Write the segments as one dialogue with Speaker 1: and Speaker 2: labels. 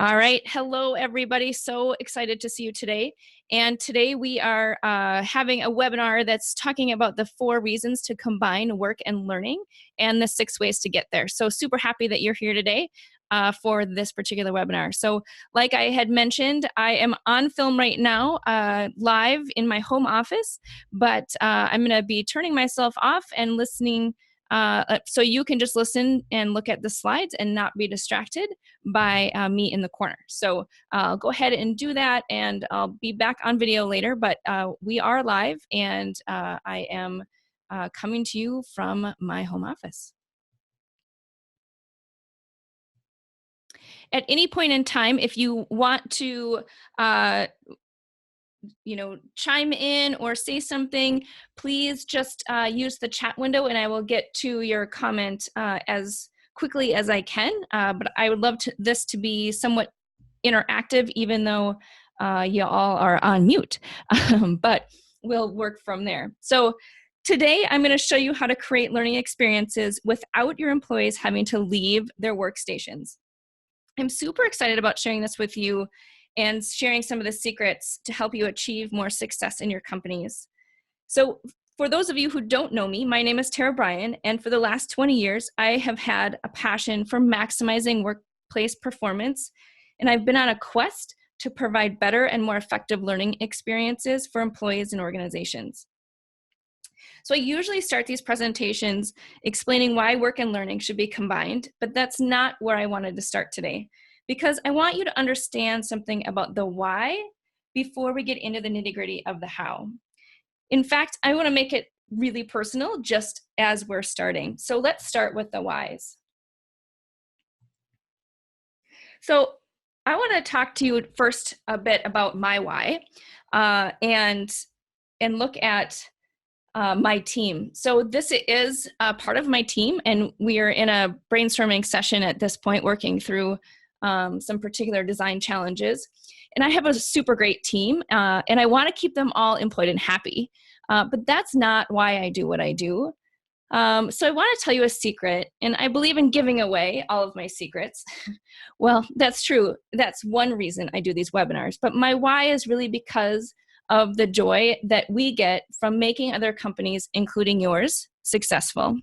Speaker 1: All right. Hello, everybody. So excited to see you today. And today we are having a webinar that's talking about the 4 reasons to combine work and learning and the 6 ways to get there. So super happy that you're here today for this particular webinar. So like I had mentioned, I am on film right now, live in my home office, but I'm going to be turning myself off and listening so you can just listen and look at the slides and not be distracted by me in the corner. So I'll go ahead and do that, and I'll be back on video later, but we are live, and I am coming to you from my home office. At any point in time, if you want to chime in or say something, please just use the chat window and I will get to your comment as quickly as I can. But I would love this to be somewhat interactive, even though you all are on mute, but we'll work from there. So today I'm going to show you how to create learning experiences without your employees having to leave their workstations. I'm super excited about sharing this with you and sharing some of the secrets to help you achieve more success in your companies. So for those of you who don't know me, my name is Tara Bryan, and for the last 20 years, I have had a passion for maximizing workplace performance, and I've been on a quest to provide better and more effective learning experiences for employees and organizations. So I usually start these presentations explaining why work and learning should be combined, but that's not where I wanted to start today, because I want you to understand something about the why before we get into the nitty-gritty of the how. In fact, I want to make it really personal just as we're starting. So let's start with the whys. So I want to talk to you first a bit about my why and look at my team. So this is part of my team, and we are in a brainstorming session at this point, working through some particular design challenges. And I have a super great team, and I want to keep them all employed and happy. But that's not why I do what I do. So I want to tell you a secret, and I believe in giving away all of my secrets. Well, that's true. That's one reason I do these webinars. But my why is really because of the joy that we get from making other companies, including yours, successful.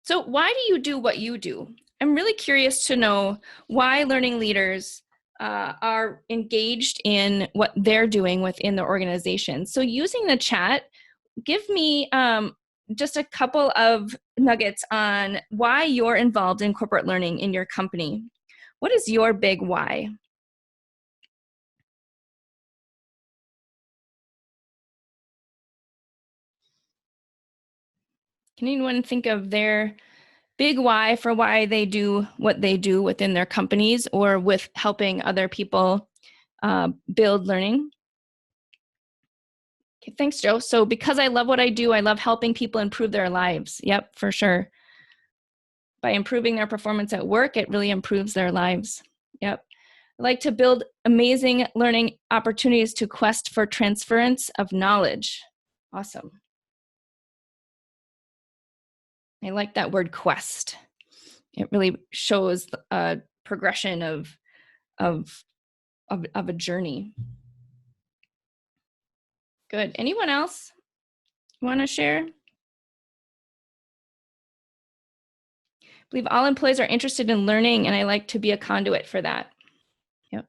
Speaker 1: So why do you do what you do? I'm really curious to know why learning leaders are engaged in what they're doing within the organization. So using the chat, give me just a couple of nuggets on why you're involved in corporate learning in your company. What is your big why? Can anyone think of their big why for why they do what they do within their companies or with helping other people build learning? Okay, thanks, Joe. So because I love what I do, I love helping people improve their lives. Yep, for sure. By improving their performance at work, it really improves their lives. Yep. I like to build amazing learning opportunities to quest for transference of knowledge. Awesome. I like that word quest. It really shows a progression of a journey. Good. Anyone else want to share? I believe all employees are interested in learning, and I like to be a conduit for that. Yep.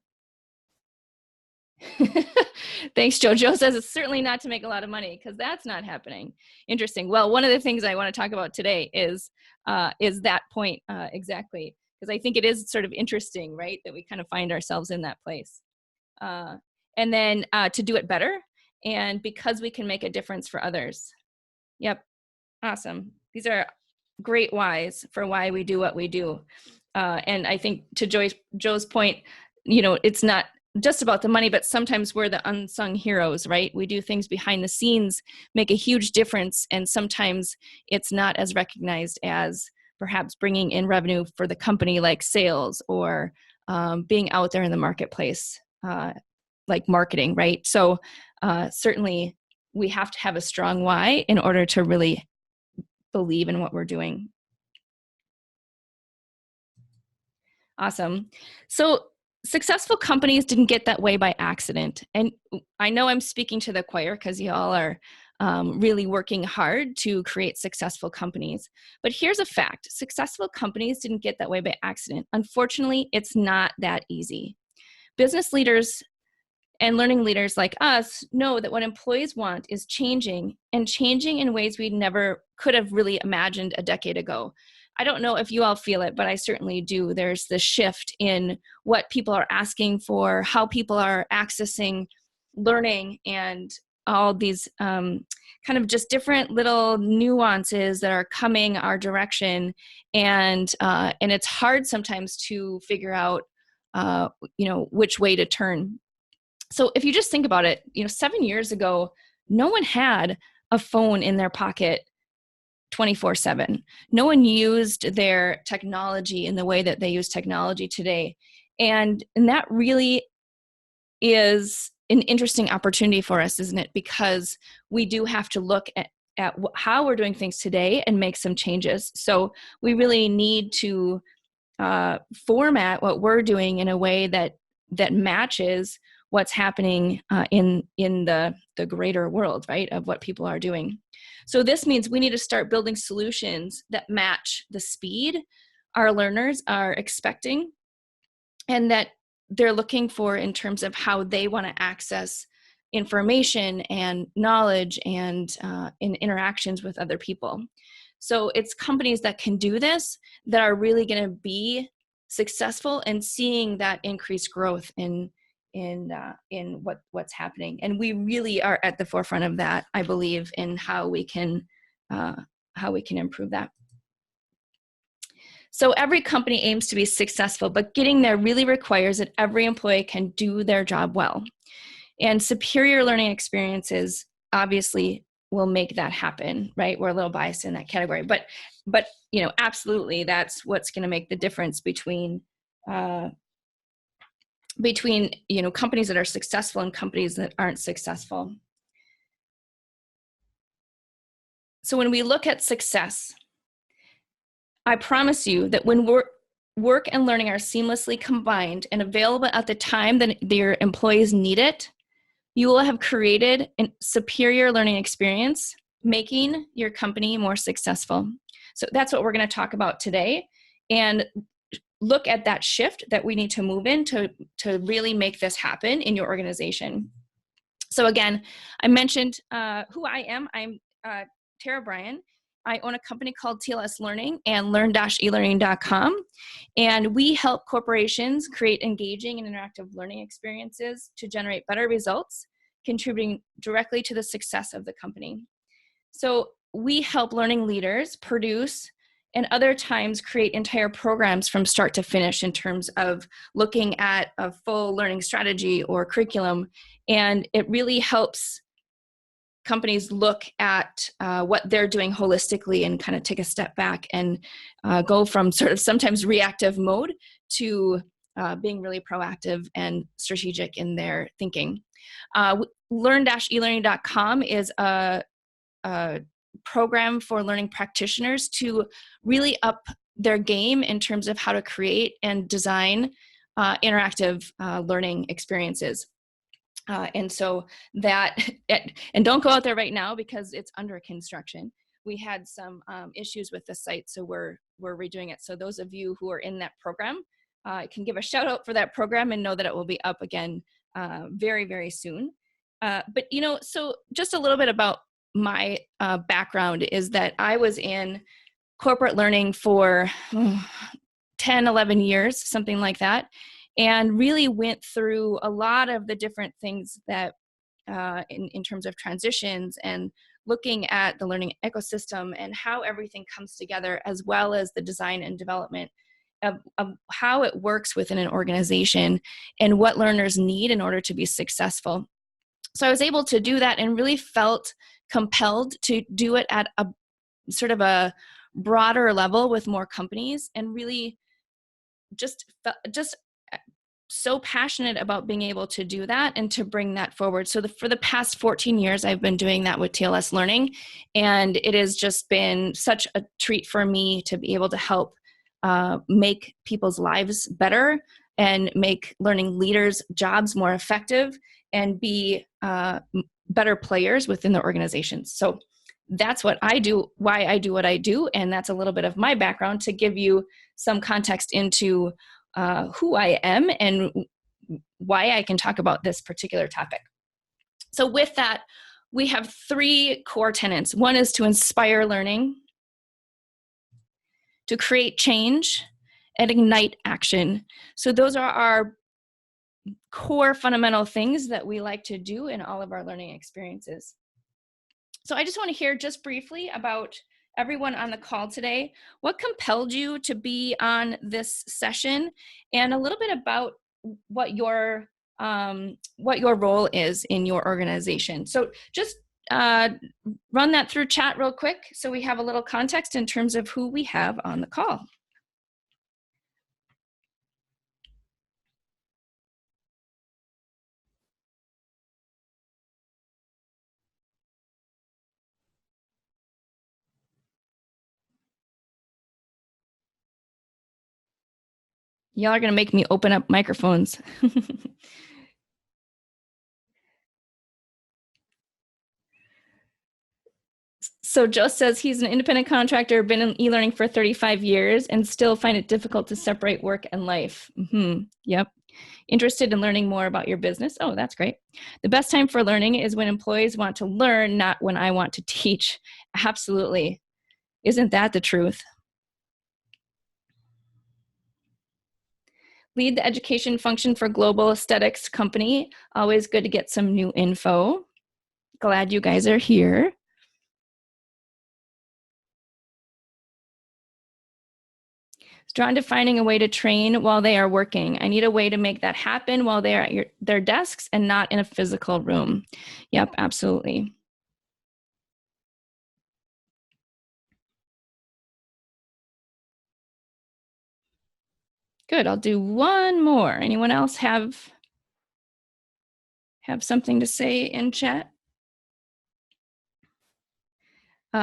Speaker 1: Thanks, Joe. Joe says it's certainly not to make a lot of money, because that's not happening. Interesting. Well, one of the things I want to talk about today is that point exactly, because I think it is sort of interesting, right, that we kind of find ourselves in that place. And then to do it better, and because we can make a difference for others. Yep. Awesome. These are great whys for why we do what we do. And I think to Joe's point, it's not just about the money, but sometimes we're the unsung heroes, right? We do things behind the scenes, make a huge difference, and sometimes it's not as recognized as perhaps bringing in revenue for the company, like sales, or being out there in the marketplace, like marketing, right? So certainly we have to have a strong why in order to really believe in what we're doing. Awesome. So successful companies didn't get that way by accident. And I know I'm speaking to the choir because you all are really working hard to create successful companies. But here's a fact. Successful companies didn't get that way by accident. Unfortunately, it's not that easy. Business leaders and learning leaders like us know that what employees want is changing, and changing in ways we never could have really imagined a decade ago. I don't know if you all feel it, but I certainly do. There's this shift in what people are asking for, how people are accessing learning, and all these kind of just different little nuances that are coming our direction. And it's hard sometimes to figure out, which way to turn. So if you just think about it, 7 years ago, no one had a phone in their pocket 24/7. No one used their technology in the way that they use technology today. And that really is an interesting opportunity for us, isn't it? Because we do have to look at how we're doing things today and make some changes. So we really need to format what we're doing in a way that matches what's happening in the greater world, right, of what people are doing. So this means we need to start building solutions that match the speed our learners are expecting and that they're looking for in terms of how they want to access information and knowledge and in interactions with other people. So it's companies that can do this that are really going to be successful and seeing that increased growth in what's happening. And we really are at the forefront of that, I believe, in how we can improve that. So every company aims to be successful, but getting there really requires that every employee can do their job well. And superior learning experiences obviously will make that happen, right? We're a little biased in that category, but absolutely, that's what's going to make the difference between companies that are successful and companies that aren't successful. So when we look at success, I promise you that when work and learning are seamlessly combined and available at the time that your employees need it, you will have created a superior learning experience, making your company more successful. So that's what we're going to talk about today, and look at that shift that we need to move in to really make this happen in your organization. So again, I mentioned who I am. I'm Tara Bryan. I own a company called TLS Learning and learn-elearning.com. And we help corporations create engaging and interactive learning experiences to generate better results, contributing directly to the success of the company. So we help learning leaders produce and other times create entire programs from start to finish in terms of looking at a full learning strategy or curriculum. And it really helps companies look at what they're doing holistically and kind of take a step back and go from sort of sometimes reactive mode to being really proactive and strategic in their thinking. Learn-elearning.com is a program for learning practitioners to really up their game in terms of how to create and design interactive learning experiences. And so that, and don't go out there right now because it's under construction. We had some issues with the site, so we're redoing it. So those of you who are in that program can give a shout out for that program and know that it will be up again very, very soon. But so just a little bit about my background is that I was in corporate learning for 10, 11 years, something like that. And really went through a lot of the different things that in terms of transitions and looking at the learning ecosystem and how everything comes together, as well as the design and development of how it works within an organization and what learners need in order to be successful. So I was able to do that and really felt compelled to do it at a sort of a broader level with more companies, and really just so passionate about being able to do that and to bring that forward. So for the past 14 years, I've been doing that with TLS Learning, and it has just been such a treat for me to be able to help make people's lives better and make learning leaders' jobs more effective and be better players within their organizations. So that's what I do, why I do what I do, and that's a little bit of my background to give you some context into who I am and why I can talk about this particular topic. So with that, we have 3 core tenets. One is to inspire learning, to create change, and ignite action. So those are our core fundamental things that we like to do in all of our learning experiences. So I just want to hear just briefly about everyone on the call today. What compelled you to be on this session, and a little bit about what your role is in your organization. So just run that through chat real quick so we have a little context in terms of who we have on the call. Y'all are going to make me open up microphones. So Joe says he's an independent contractor, been in e-learning for 35 years and still find it difficult to separate work and life. Yep. Interested in learning more about your business? Oh, that's great. The best time for learning is when employees want to learn, not when I want to teach. Absolutely. Isn't that the truth? Lead the education function for Global Aesthetics Company. Always good to get some new info. Glad you guys are here. Drawn to finding a way to train while they are working. I need a way to make that happen while they are at their desks and not in a physical room. Yep, absolutely. Good, I'll do one more. Anyone else have something to say in chat?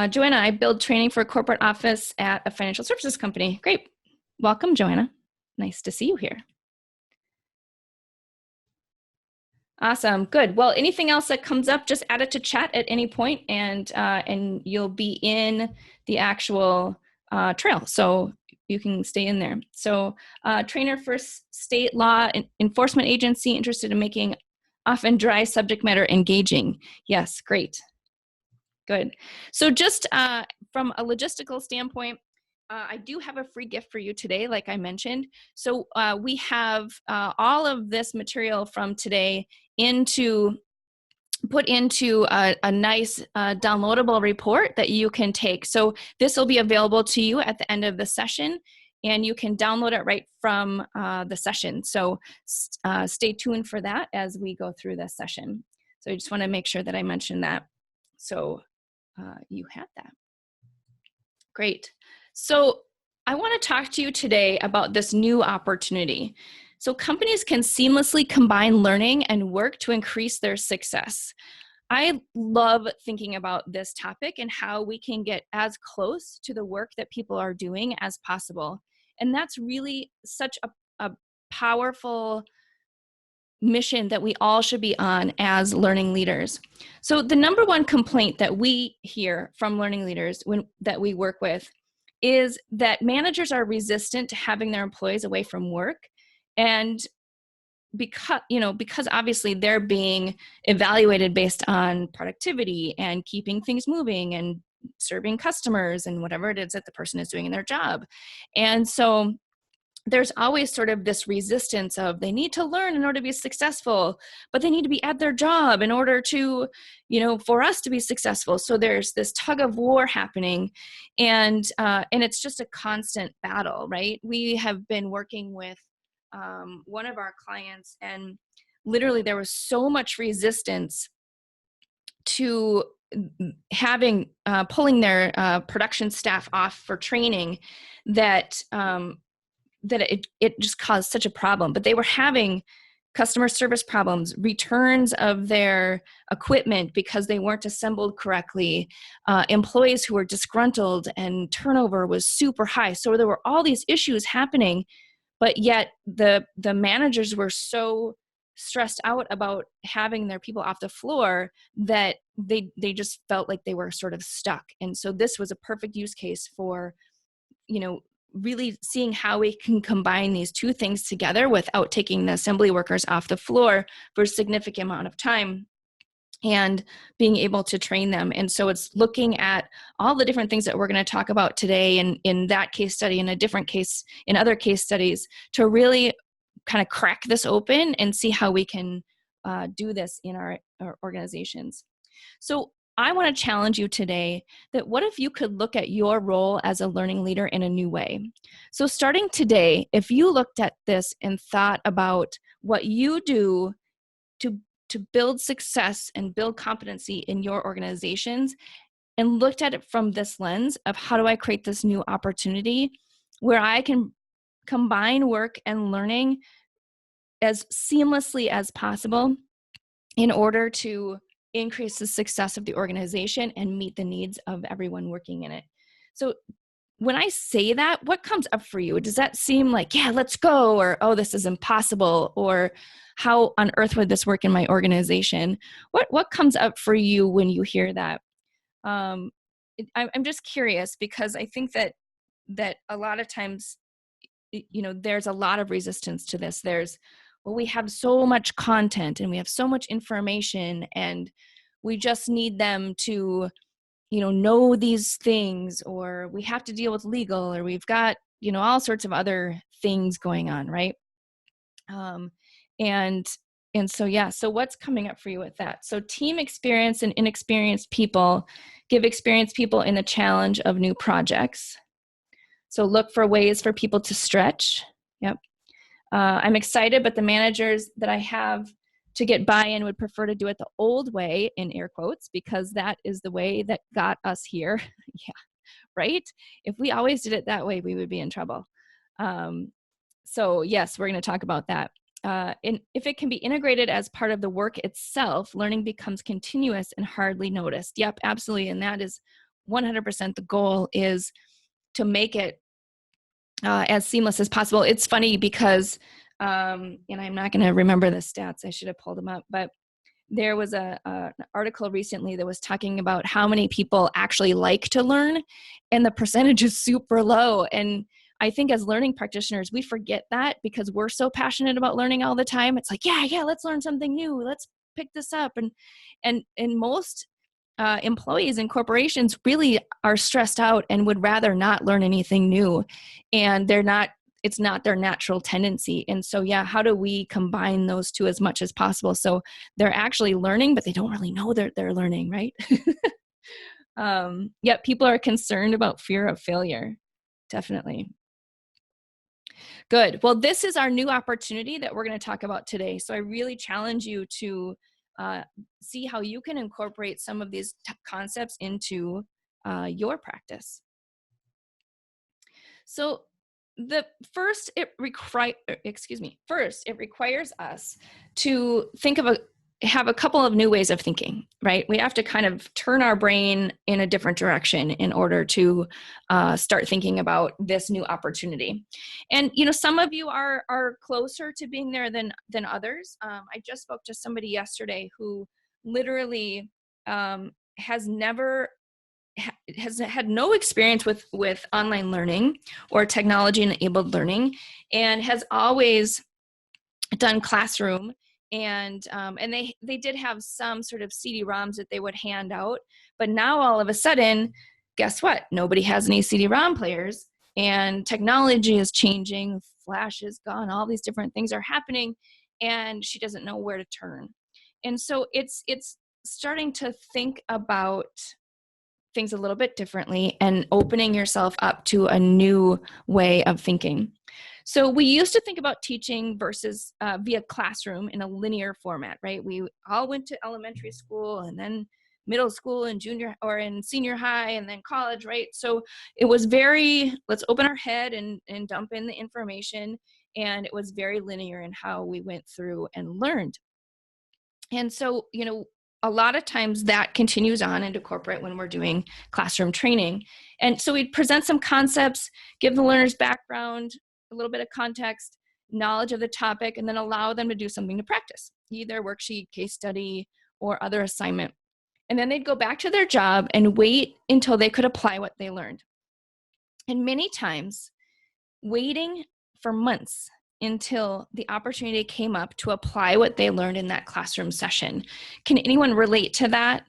Speaker 1: Joanna, I build training for a corporate office at a financial services company. Great. Welcome, Joanna. Nice to see you here. Awesome. Good. Well, anything else that comes up, just add it to chat at any point, and you'll be in the actual trail. So you can stay in there. So trainer for state law enforcement agency interested in making often dry subject matter engaging. Yes, great. Good. So just from a logistical standpoint, I do have a free gift for you today, like I mentioned. So we have all of this material from today put into a nice downloadable report that you can take. So this will be available to you at the end of the session, and you can download it right from the session. So stay tuned for that as we go through this session. So I just want to make sure that I mention that. So you have that. Great. So I want to talk to you today about this new opportunity. So companies can seamlessly combine learning and work to increase their success. I love thinking about this topic and how we can get as close to the work that people are doing as possible. And that's really such a powerful mission that we all should be on as learning leaders. So the number one complaint that we hear from learning leaders that we work with is that managers are resistant to having their employees away from work. And because obviously they're being evaluated based on productivity and keeping things moving and serving customers and whatever it is that the person is doing in their job. And so there's always sort of this resistance of they need to learn in order to be successful, but they need to be at their job in order to, for us to be successful. So there's this tug of war happening, and it's just a constant battle, right? We have been working with one of our clients, and literally there was so much resistance to pulling their production staff off for training that it just caused such a problem. But they were having customer service problems, returns of their equipment because they weren't assembled correctly, employees who were disgruntled and turnover was super high. So there were all these issues happening, but yet the managers were so stressed out about having their people off the floor that they just felt like they were sort of stuck. And so this was a perfect use case for, really seeing how we can combine these two things together without taking the assembly workers off the floor for a significant amount of time and being able to train them. And so it's looking at all the different things that we're going to talk about today and in that case study, in a different case, in other case studies, to really kind of crack this open and see how we can do this in our organizations. So I want to challenge you today that what if you could look at your role as a learning leader in a new way? So starting today, if you looked at this and thought about what you do to build success and build competency in your organizations and looked at it from this lens of how do I create this new opportunity where I can combine work and learning as seamlessly as possible in order to increase the success of the organization and meet the needs of everyone working in it. So when I say that, what comes up for you? Does that seem like, yeah, let's go, or, oh, this is impossible, or how on earth would this work in my organization? What comes up for you when you hear that? I'm just curious because I think that a lot of times, there's a lot of resistance to this. Well, we have so much content and we have so much information and we just need them to, know these things, or we have to deal with legal, or we've got, all sorts of other things going on, right? And so, yeah, so what's coming up for you with that? So team experience and inexperienced people give experienced people in the challenge of new projects. So look for ways for people to stretch. Yep. I'm excited, but the managers that I have to get buy-in would prefer to do it the old way, in air quotes, because that is the way that got us here. Yeah, right? If we always did it that way, we would be in trouble. So yes, we're going to talk about that. And if it can be integrated as part of the work itself, learning becomes continuous and hardly noticed. Yep, absolutely. And that is 100% the goal, is to make it as seamless as possible. It's funny because, and I'm not going to remember the stats, I should have pulled them up, but there was an article recently that was talking about how many people actually like to learn, and the percentage is super low. And I think as learning practitioners, we forget that because we're so passionate about learning all the time. It's like, yeah, let's learn something new. Let's pick this up. And most employees and corporations really are stressed out and would rather not learn anything new. And it's not their natural tendency. And so, yeah, how do we combine those two as much as possible? So they're actually learning, but they don't really know they're learning, right? Yet people are concerned about fear of failure. Definitely. Good. Well, this is our new opportunity that we're going to talk about today. So I really challenge you to see how you can incorporate some of these concepts into your practice. So first it requires us to have a couple of new ways of thinking, right? We have to kind of turn our brain in a different direction in order to start thinking about this new opportunity. And, some of you are closer to being there than others. I just spoke to somebody yesterday who literally has had no experience with online learning or technology enabled learning, and has always done classroom. And they did have some sort of CD-ROMs that they would hand out, but now all of a sudden, guess what? Nobody has any CD-ROM players, and technology is changing. Flash is gone. All these different things are happening, and she doesn't know where to turn. And so it's starting to think about things a little bit differently and opening yourself up to a new way of thinking. So we used to think about teaching versus via classroom in a linear format, right? We all went to elementary school and then middle school and junior or in senior high and then college, right? So it was let's open our head and dump in the information and it was very linear in how we went through and learned. And so, a lot of times that continues on into corporate when we're doing classroom training. And so we'd present some concepts, give the learners background, a little bit of context, knowledge of the topic, and then allow them to do something to practice, either worksheet, case study, or other assignment. And then they'd go back to their job and wait until they could apply what they learned. And many times, waiting for months until the opportunity came up to apply what they learned in that classroom session. Can anyone relate to that?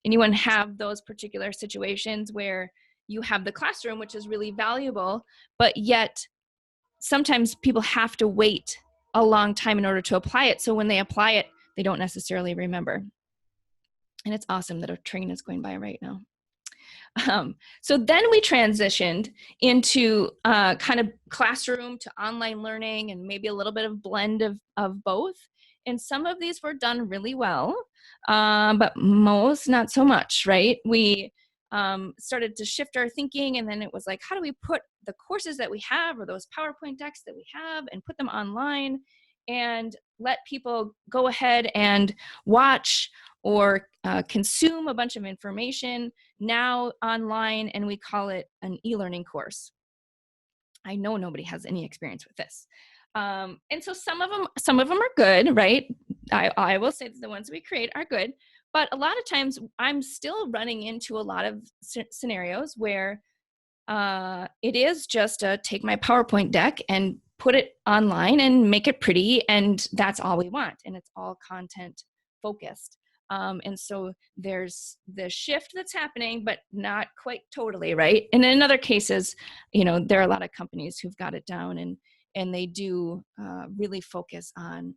Speaker 1: Anyone have those particular situations where you have the classroom, which is really valuable, but yet sometimes people have to wait a long time in order to apply it. So when they apply it, they don't necessarily remember. And it's awesome that a train is going by right now. So then we transitioned into kind of classroom to online learning and maybe a little bit of blend of both. And some of these were done really well, but most not so much, right? We started to shift our thinking, and then it was like, how do we put the courses that we have or those PowerPoint decks that we have and put them online and let people go ahead and watch or consume a bunch of information now online, and we call it an e-learning course. I know nobody has any experience with this. And so some of them are good, right? I will say that the ones we create are good, but a lot of times I'm still running into a lot of scenarios where it is just take my PowerPoint deck and put it online and make it pretty, and that's all we want, and it's all content focused. And so there's the shift that's happening, but not quite totally, right? And in other cases, there are a lot of companies who've got it down, and they do really focus on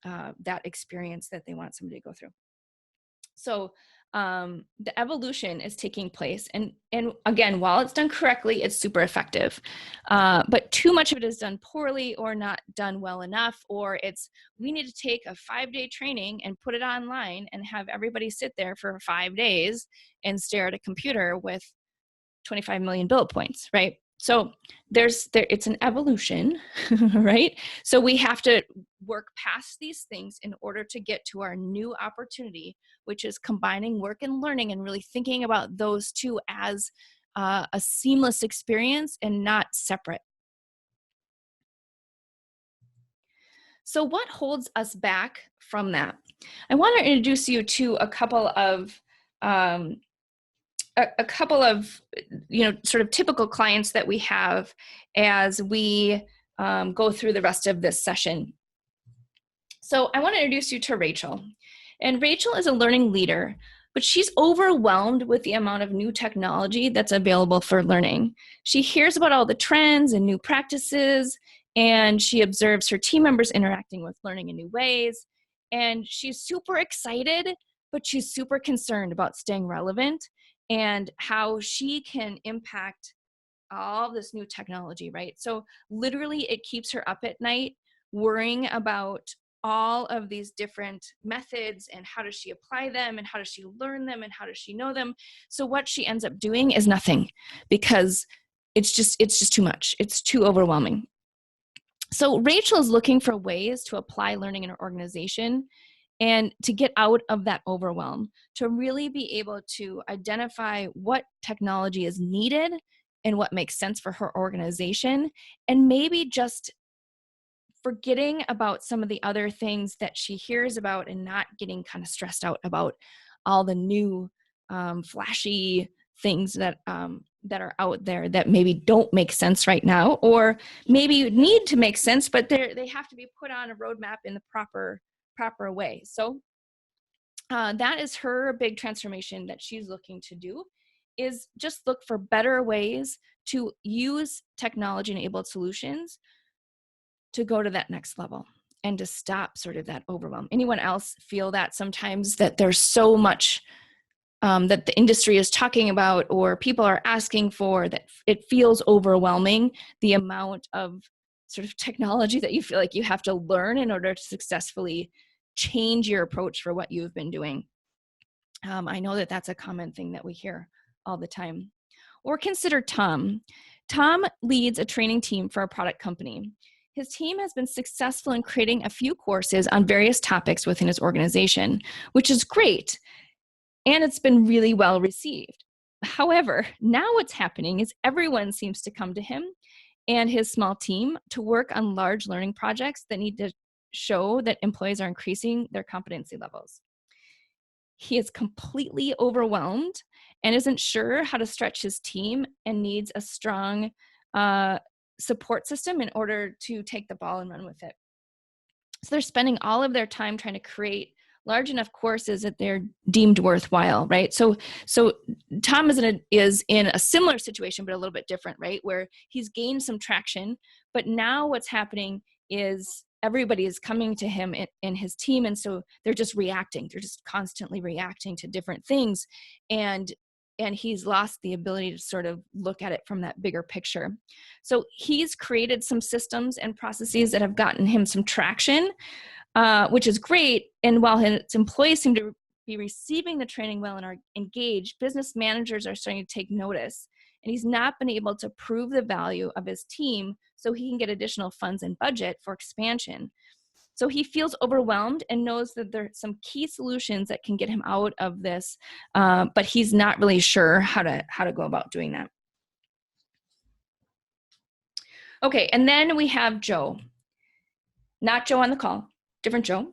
Speaker 1: that experience that they want somebody to go through. So the evolution is taking place. And again, while it's done correctly, it's super effective. But too much of it is done poorly or not done well enough, or we need to take a 5-day training and put it online and have everybody sit there for 5 days and stare at a computer with 25 million bullet points, right? So it's an evolution, right? So we have to work past these things in order to get to our new opportunity, which is combining work and learning and really thinking about those two as a seamless experience and not separate. So what holds us back from that? I want to introduce you to a couple of sort of typical clients that we have as we go through the rest of this session. So I want to introduce you to Rachel. And Rachel is a learning leader, but she's overwhelmed with the amount of new technology that's available for learning. She hears about all the trends and new practices, and she observes her team members interacting with learning in new ways. And she's super excited, but she's super concerned about staying relevant and how she can impact all this new technology, right? So literally it keeps her up at night worrying about all of these different methods and how does she apply them and how does she learn them and how does she know them. So what she ends up doing is nothing, because it's just too much. It's too overwhelming. So Rachel is looking for ways to apply learning in her organization and to get out of that overwhelm, to really be able to identify what technology is needed and what makes sense for her organization, and maybe just forgetting about some of the other things that she hears about and not getting kind of stressed out about all the new flashy things that are out there that maybe don't make sense right now, or maybe need to make sense, but they have to be put on a roadmap in the proper way. So that is her big transformation that she's looking to do, is just look for better ways to use technology-enabled solutions to go to that next level and to stop sort of that overwhelm. Anyone else feel that sometimes that there's so much that the industry is talking about or people are asking for that it feels overwhelming, the amount of sort of technology that you feel like you have to learn in order to successfully change your approach for what you've been doing? I know that that's a common thing that we hear all the time. Or consider Tom. Tom leads a training team for a product company. His team has been successful in creating a few courses on various topics within his organization, which is great, and it's been really well received. However, now what's happening is everyone seems to come to him and his small team to work on large learning projects that need to show that employees are increasing their competency levels. He is completely overwhelmed and isn't sure how to stretch his team and needs a strong support system in order to take the ball and run with it. So they're spending all of their time trying to create large enough courses that they're deemed worthwhile, right? So Tom is in a similar situation, but a little bit different, right? Where he's gained some traction, but now what's happening is everybody is coming to him in his team, and so they're just reacting. They're just constantly reacting to different things, and he's lost the ability to sort of look at it from that bigger picture. So he's created some systems and processes that have gotten him some traction, which is great. And while his employees seem to be receiving the training well and are engaged, business managers are starting to take notice. And he's not been able to prove the value of his team so he can get additional funds and budget for expansion. So he feels overwhelmed and knows that there are some key solutions that can get him out of this, but he's not really sure how to go about doing that. Okay, and then we have Joe. Not Joe on the call, different Joe.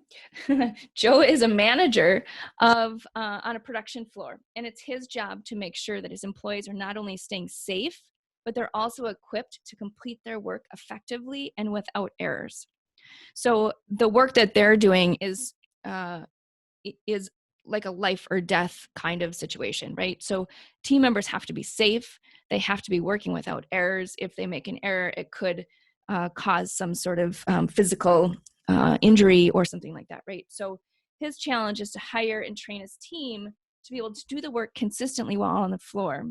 Speaker 1: Joe is a manager on a production floor, and it's his job to make sure that his employees are not only staying safe, but they're also equipped to complete their work effectively and without errors. So the work that they're doing is like a life or death kind of situation, right? So team members have to be safe. They have to be working without errors. If they make an error, it could cause some sort of physical injury or something like that, right? So his challenge is to hire and train his team to be able to do the work consistently while on the floor.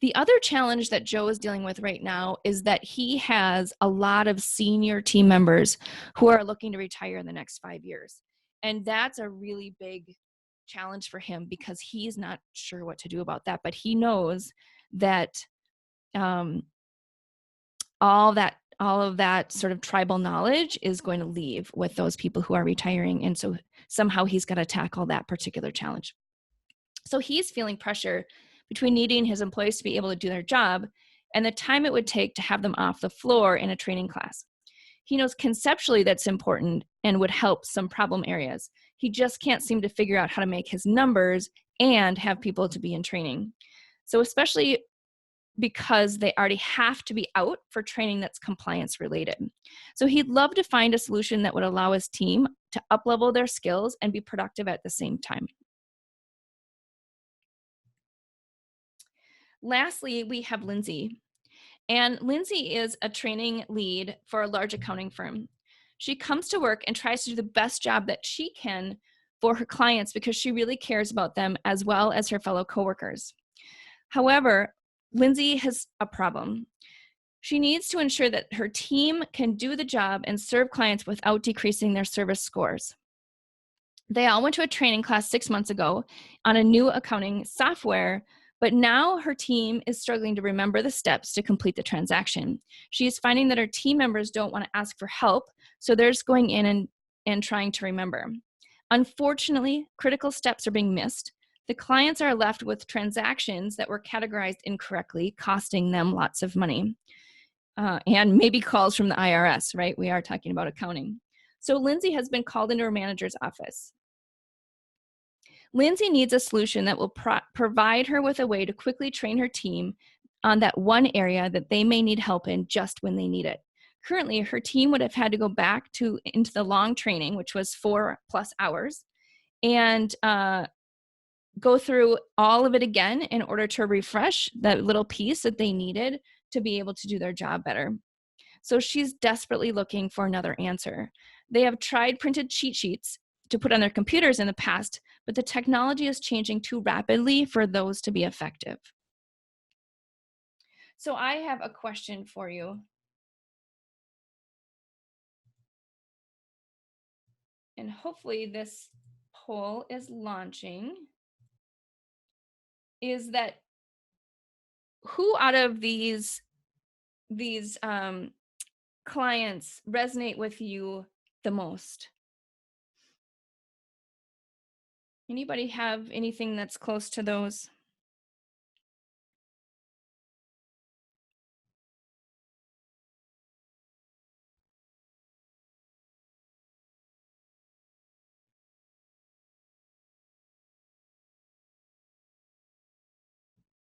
Speaker 1: The other challenge that Joe is dealing with right now is that he has a lot of senior team members who are looking to retire in the next 5 years. And that's a really big challenge for him because he's not sure what to do about that. But he knows that all of that sort of tribal knowledge is going to leave with those people who are retiring. And so somehow he's got to tackle that particular challenge. So he's feeling pressure between needing his employees to be able to do their job and the time it would take to have them off the floor in a training class. He knows conceptually that's important and would help some problem areas. He just can't seem to figure out how to make his numbers and have people to be in training. So especially because they already have to be out for training that's compliance related. So he'd love to find a solution that would allow his team to up-level their skills and be productive at the same time. Lastly, we have Lindsay. And Lindsay is a training lead for a large accounting firm. She comes to work and tries to do the best job that she can for her clients because she really cares about them as well as her fellow coworkers. However, Lindsay has a problem. She needs to ensure that her team can do the job and serve clients without decreasing their service scores. They all went to a training class 6 months ago on a new accounting software, but now her team is struggling to remember the steps to complete the transaction. She's finding that her team members don't want to ask for help, so they're just going in and trying to remember. Unfortunately, critical steps are being missed. The clients are left with transactions that were categorized incorrectly, costing them lots of money. And maybe calls from the IRS, right? We are talking about accounting. So Lindsay has been called into her manager's office. Lindsay needs a solution that will provide her with a way to quickly train her team on that one area that they may need help in just when they need it. Currently, her team would have had to go back into the long training, which was 4+ hours, and go through all of it again in order to refresh that little piece that they needed to be able to do their job better. So she's desperately looking for another answer. They have tried printed cheat sheets to put on their computers in the past, but the technology is changing too rapidly for those to be effective. So I have a question for you. And hopefully this poll is launching. Is that who out of these clients resonate with you the most? Anybody have anything that's close to those?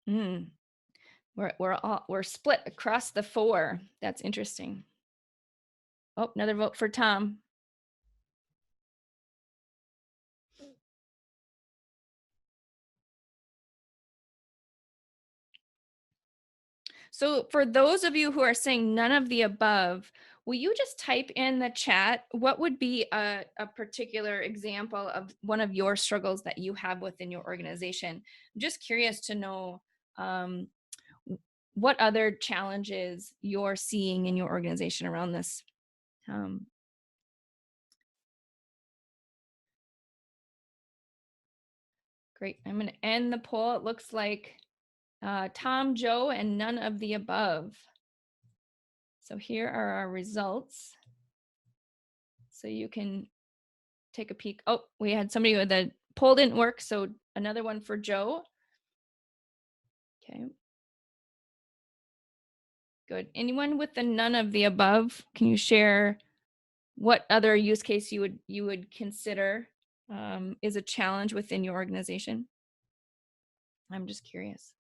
Speaker 1: Mm. We're split across the 4. That's interesting. Oh, another vote for Tom. So for those of you who are saying none of the above, will you just type in the chat what would be a particular example of one of your struggles that you have within your organization? I'm just curious to know what other challenges you're seeing in your organization around this. Great. I'm going to end the poll. It looks like Tom, Joe, and none of the above. So here are our results. So you can take a peek. Oh, we had somebody with the poll didn't work. So another one for Joe. Okay. Good. Anyone with the none of the above, can you share what other use case you would consider is a challenge within your organization? I'm just curious.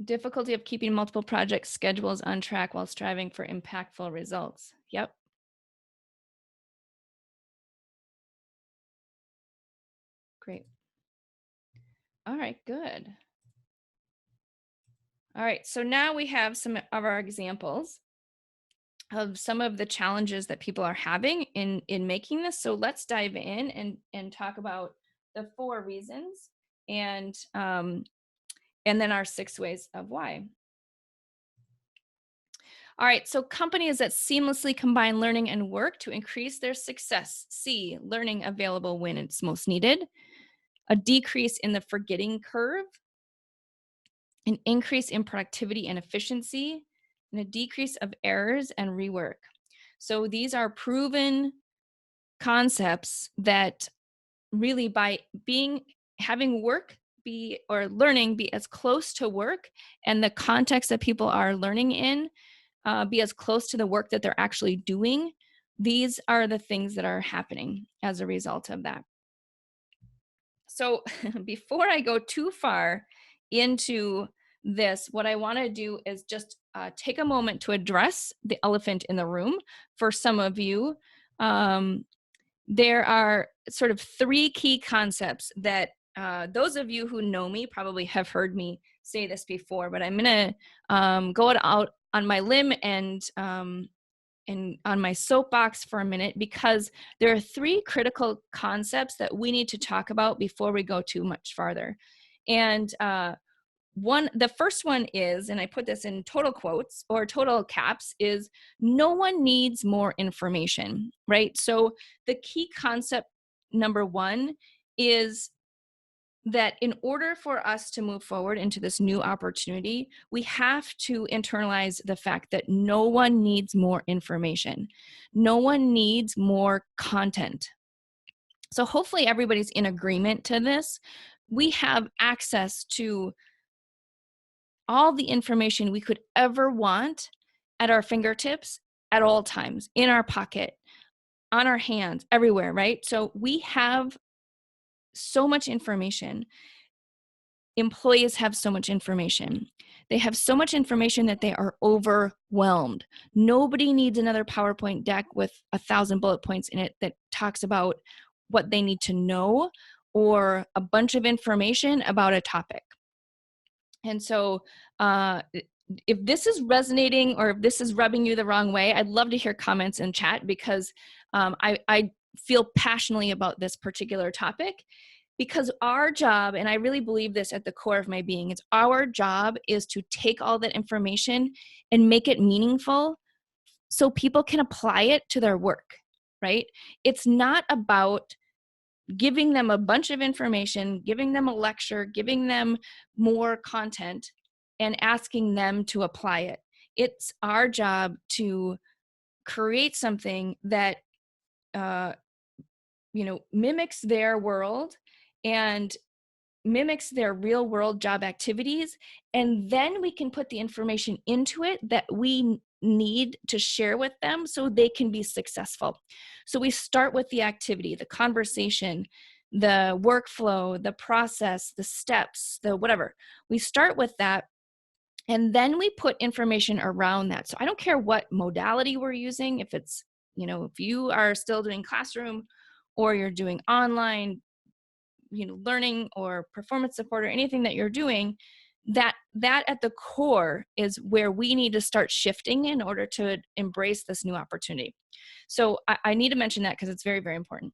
Speaker 1: Difficulty of keeping multiple project schedules on track while striving for impactful results. Yep. Great. All right, good. All right, so now we have some of our examples of some of the challenges that people are having in making this. So let's dive in and talk about the 4 reasons and then our 6 ways of why. All right, so companies that seamlessly combine learning and work to increase their success see learning available when it's most needed, a decrease in the forgetting curve, an increase in productivity and efficiency, and a decrease of errors and rework. So these are proven concepts that really by having work be or learning be as close to work and the context that people are learning in be as close to the work that they're actually doing, these are the things that are happening as a result of that. So before I go too far into this, what I want to do is just take a moment to address the elephant in the room. For some of you, there are sort of 3 key concepts that those of you who know me probably have heard me say this before, but I'm going to go out on my limb and on my soapbox for a minute, because there are 3 critical concepts that we need to talk about before we go too much farther. And the first one is, and I put this in total quotes or total caps, is no one needs more information, right? So the key concept number 1 is that in order for us to move forward into this new opportunity, we have to internalize the fact that no one needs more information. No one needs more content. So hopefully everybody's in agreement to this. We have access to all the information we could ever want at our fingertips at all times, in our pocket, on our hands, everywhere, right? So we have so much information. Employees have so much information. They have so much information that they are overwhelmed. Nobody needs another PowerPoint deck with 1,000 bullet points in it that talks about what they need to know or a bunch of information about a topic. And so if this is resonating or if this is rubbing you the wrong way, I'd love to hear comments in chat, because I feel passionately about this particular topic. because our job, and I really believe this at the core of my being, it's our job is to take all that information and make it meaningful so people can apply it to their work, right? It's not about giving them a bunch of information, giving them a lecture, giving them more content, and asking them to apply it. It's our job to create something that uh, mimics their world and mimics their real world job activities, and then we can put the information into it that we need to share with them so they can be successful. So we start with the activity, the conversation, the workflow, the process, the steps, the whatever. We start with that, and then we put information around that. So I don't care what modality we're using, if it's, if you are still doing classroom or you're doing online learning or performance support or anything that you're doing, that at the core is where we need to start shifting in order to embrace this new opportunity. So I need to mention that because it's very, very important.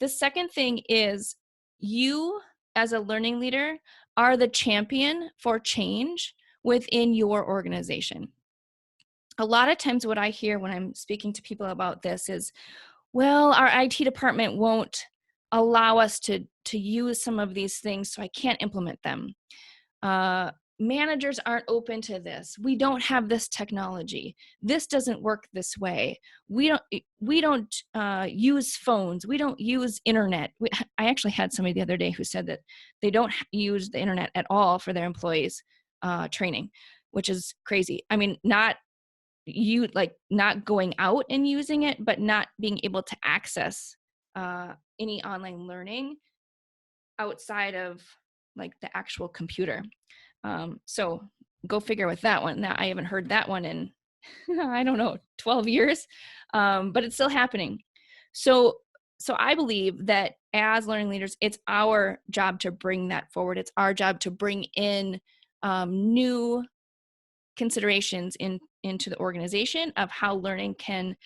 Speaker 1: The second thing is, you as a learning leader are the champion for change within your organization. A lot of times what I hear when I'm speaking to people about this is, well, our IT department won't allow us to use some of these things, so I can't implement them. Managers aren't open to this. We don't have this technology. This doesn't work this way. We don't use phones. We don't use internet. I actually had somebody the other day who said that they don't use the internet at all for their employees' training, which is crazy. I mean, not going out and using it, but not being able to access any online learning outside of like the actual computer. So go figure with that one. Now I haven't heard that one in, I don't know, 12 years, but it's still happening. So I believe that as learning leaders, it's our job to bring that forward. It's our job to bring in new considerations into the organization of how learning can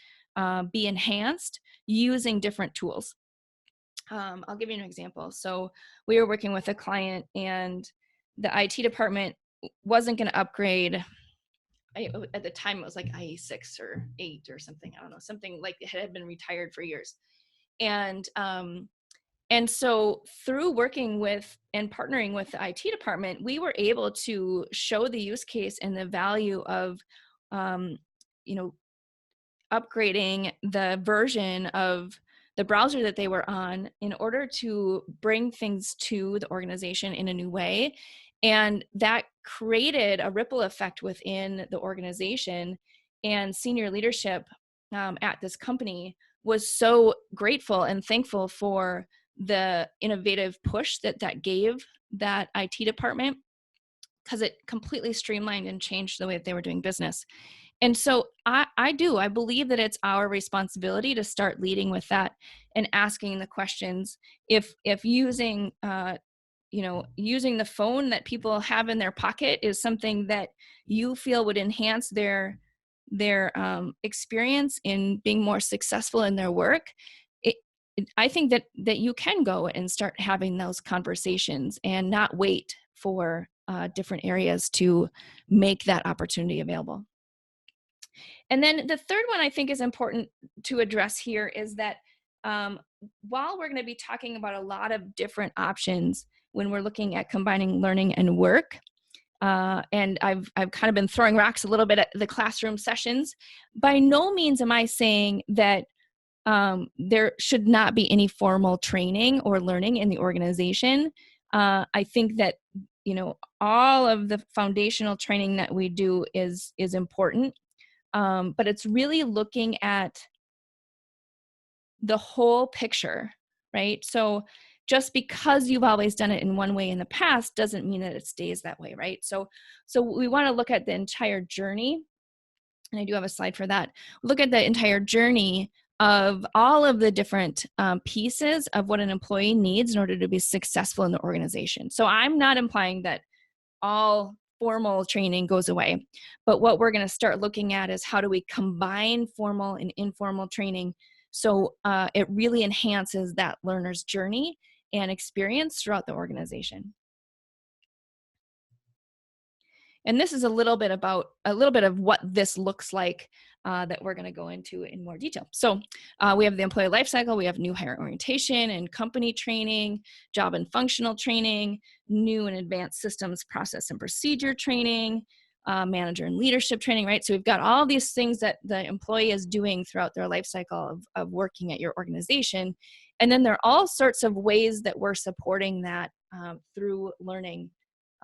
Speaker 1: be enhanced using different tools. I'll give you an example. So we were working with a client, and the IT department wasn't going to upgrade. At the time, it was like IE6 or 8 or something. I don't know, something like it had been retired for years. And so through working with and partnering with the IT department, we were able to show the use case and the value of, upgrading the version of the browser that they were on in order to bring things to the organization in a new way. And that created a ripple effect within the organization, and senior leadership at this company was so grateful and thankful for the innovative push that gave that IT department, because it completely streamlined and changed the way that they were doing business. And so I believe that it's our responsibility to start leading with that and asking the questions. If using using the phone that people have in their pocket is something that you feel would enhance their experience in being more successful in their work, I think that you can go and start having those conversations and not wait for different areas to make that opportunity available. And then the third one I think is important to address here is that while we're going to be talking about a lot of different options when we're looking at combining learning and work, and I've kind of been throwing rocks a little bit at the classroom sessions, by no means am I saying that there should not be any formal training or learning in the organization. I think that all of the foundational training that we do is important. But it's really looking at the whole picture, right? So just because you've always done it in one way in the past doesn't mean that it stays that way, right? So we want to look at the entire journey, and I do have a slide for that. Look at the entire journey of all of the different pieces of what an employee needs in order to be successful in the organization. So I'm not implying that all formal training goes away, but what we're going to start looking at is how do we combine formal and informal training so it really enhances that learner's journey and experience throughout the organization. And this is a little bit of what this looks like that we're going to go into in more detail. So we have the employee life cycle, we have new hire orientation and company training, job and functional training, new and advanced systems, process and procedure training, manager and leadership training, right? So we've got all these things that the employee is doing throughout their life cycle of working at your organization. And then there are all sorts of ways that we're supporting that through learning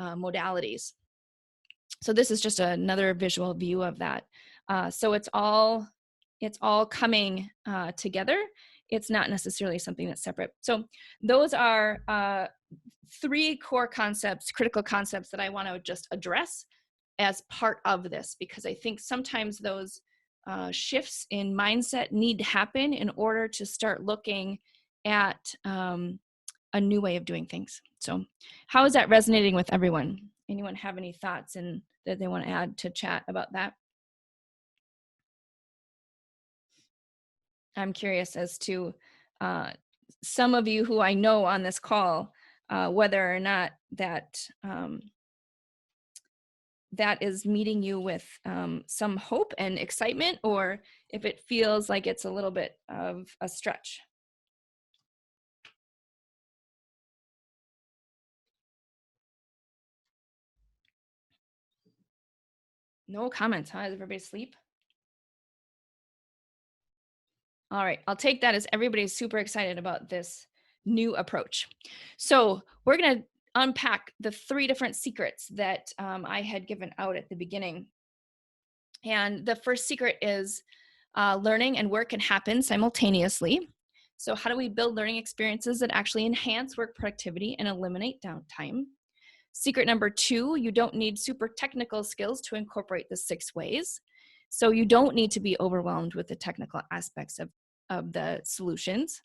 Speaker 1: modalities. So this is just another visual view of that. So it's all coming together. It's not necessarily something that's separate. So those are 3 core concepts, critical concepts that I want to just address as part of this, because I think sometimes those shifts in mindset need to happen in order to start looking at a new way of doing things. So how is that resonating with everyone? Anyone have any thoughts that they want to add to chat about that? I'm curious as to some of you who I know on this call, whether or not that that is meeting you with some hope and excitement, or if it feels like it's a little bit of a stretch. No comments, huh? Is everybody asleep? All right, I'll take that as everybody's super excited about this new approach. So we're going to unpack the 3 different secrets that I had given out at the beginning. And the first secret is learning and work can happen simultaneously. So how do we build learning experiences that actually enhance work productivity and eliminate downtime? Secret number 2, you don't need super technical skills to incorporate the 6 ways. So you don't need to be overwhelmed with the technical aspects of the solutions.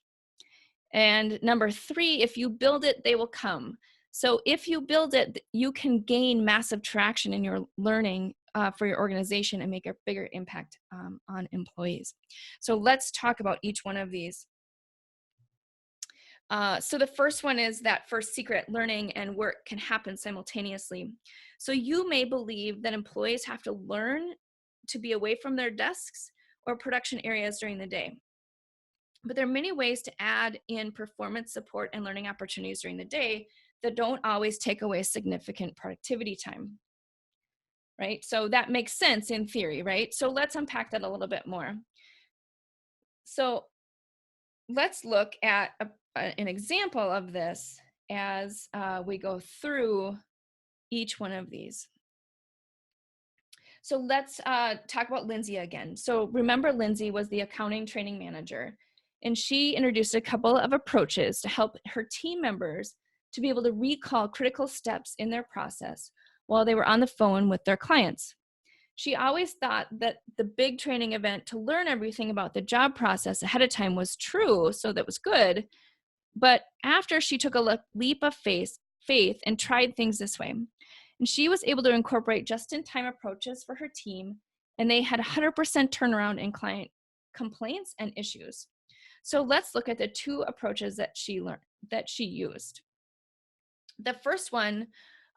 Speaker 1: And number 3, if you build it, they will come. So if you build it, you can gain massive traction in your learning for your organization and make a bigger impact on employees. So let's talk about each one of these. So the first one is that first secret: learning and work can happen simultaneously. So you may believe that employees have to learn to be away from their desks or production areas during the day. But there are many ways to add in performance support and learning opportunities during the day that don't always take away significant productivity time, right? So that makes sense in theory, right? So let's unpack that a little bit more. So let's look at an example of this as we go through each one of these. So let's talk about Lindsay again. So remember, Lindsay was the accounting training manager, and she introduced a couple of approaches to help her team members to be able to recall critical steps in their process while they were on the phone with their clients. She always thought that the big training event to learn everything about the job process ahead of time was true, so that was good. But after she took a leap of faith and tried things this way, and she was able to incorporate just-in-time approaches for her team, and they had 100% turnaround in client complaints and issues. So let's look at the 2 approaches that she used. The first one,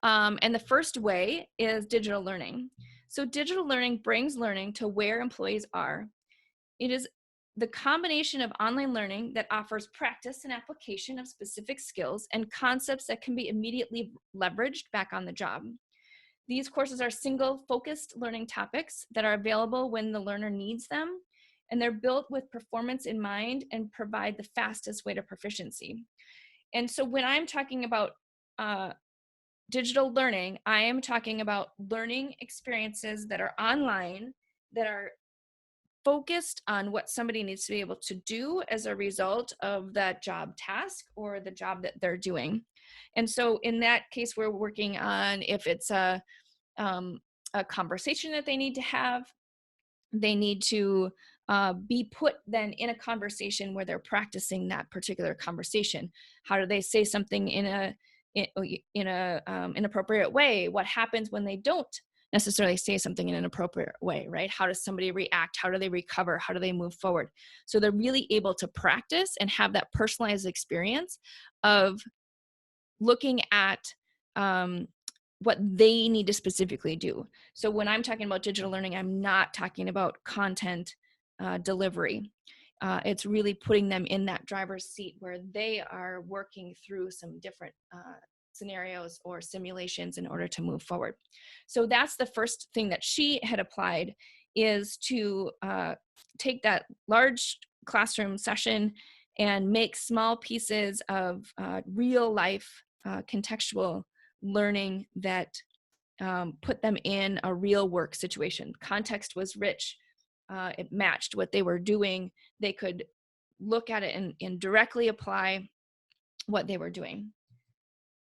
Speaker 1: and the first way, is digital learning. So digital learning brings learning to where employees are. It is the combination of online learning that offers practice and application of specific skills and concepts that can be immediately leveraged back on the job. These courses are single focused learning topics that are available when the learner needs them, and they're built with performance in mind and provide the fastest way to proficiency. And so when I'm talking about digital learning, I am talking about learning experiences that are online, that are focused on what somebody needs to be able to do as a result of that job task or the job that they're doing. And so in that case, we're working on if it's a conversation that they need to have. They need to be put then in a conversation where they're practicing that particular conversation. How do they say something in a inappropriate way? What happens when they don't necessarily say something in an appropriate way, right? How does somebody react? How do they recover? How do they move forward? So they're really able to practice and have that personalized experience of looking at what they need to specifically do. So when I'm talking about digital learning, I'm not talking about content delivery. It's really putting them in that driver's seat where they are working through some different scenarios or simulations in order to move forward. So that's the first thing that she had applied, is to take that large classroom session and make small pieces of real life contextual learning that put them in a real work situation. Context was rich. It matched what they were doing. They could look at it and directly apply what they were doing.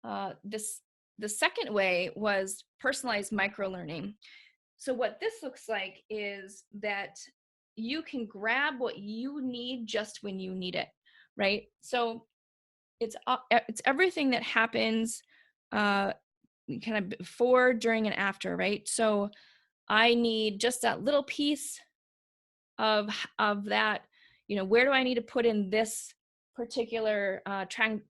Speaker 1: The second way was personalized microlearning. So what this looks like is that you can grab what you need just when you need it, right? So it's everything that happens kind of before, during, and after, right? So I need just that little piece of that, where do I need to put in this particular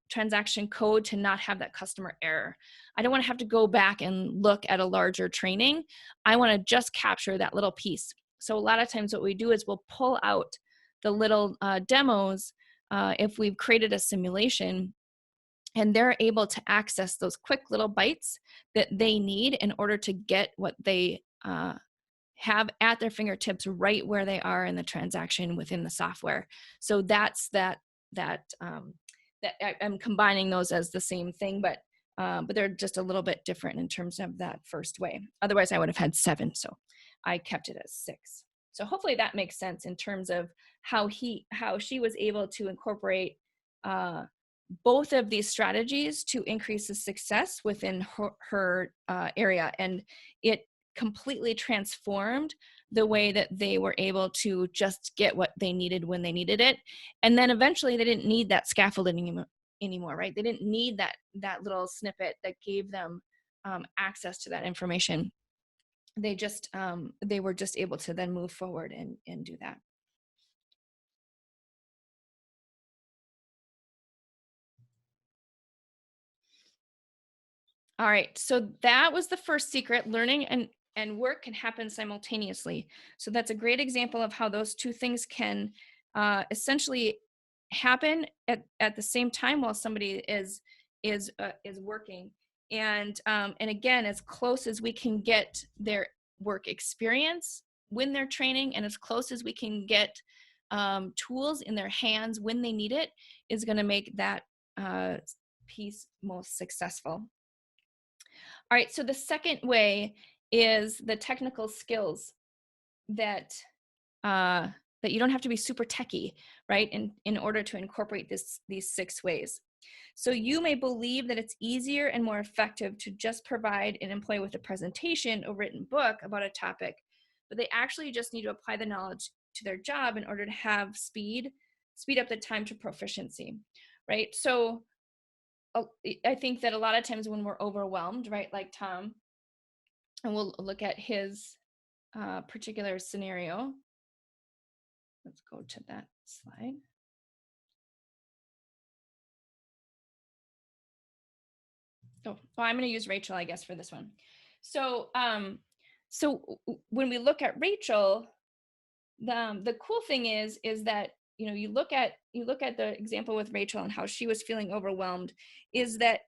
Speaker 1: transaction code to not have that customer error? I don't want to have to go back and look at a larger training. I want to just capture that little piece. So a lot of times what we do is we'll pull out the little demos if we've created a simulation, and they're able to access those quick little bites that they need in order to get what they have at their fingertips right where they are in the transaction within the software. So that's that I'm combining those as the same thing, but they're just a little bit different in terms of that first way. Otherwise I would have had 7, so I kept it as 6. So hopefully that makes sense in terms of how she was able to incorporate both of these strategies to increase the success within her area, and it completely transformed the way that they were able to just get what they needed when they needed it. And then eventually they didn't need that scaffolding anymore, right? They didn't need that little snippet that gave them access to that information. They were just able to then move forward and do that. All right, so that was the first secret. Learning and work can happen simultaneously. So that's a great example of how those two things can essentially happen at the same time while somebody is working. And again, as close as we can get their work experience when they're training, and as close as we can get tools in their hands when they need it, is going to make that piece most successful. All right, so the second way is the technical skills that that you don't have to be super techie, right? In order to incorporate these 6 ways. So you may believe that it's easier and more effective to just provide an employee with a presentation or written book about a topic, but they actually just need to apply the knowledge to their job in order to have speed up the time to proficiency, right? So I think that a lot of times when we're overwhelmed, right, like Tom, and we'll look at his particular scenario. Let's go to that slide. Oh, well, I'm going to use Rachel, I guess, for this one. So, so when we look at Rachel, the cool thing is that you look at the example with Rachel and how she was feeling overwhelmed, is that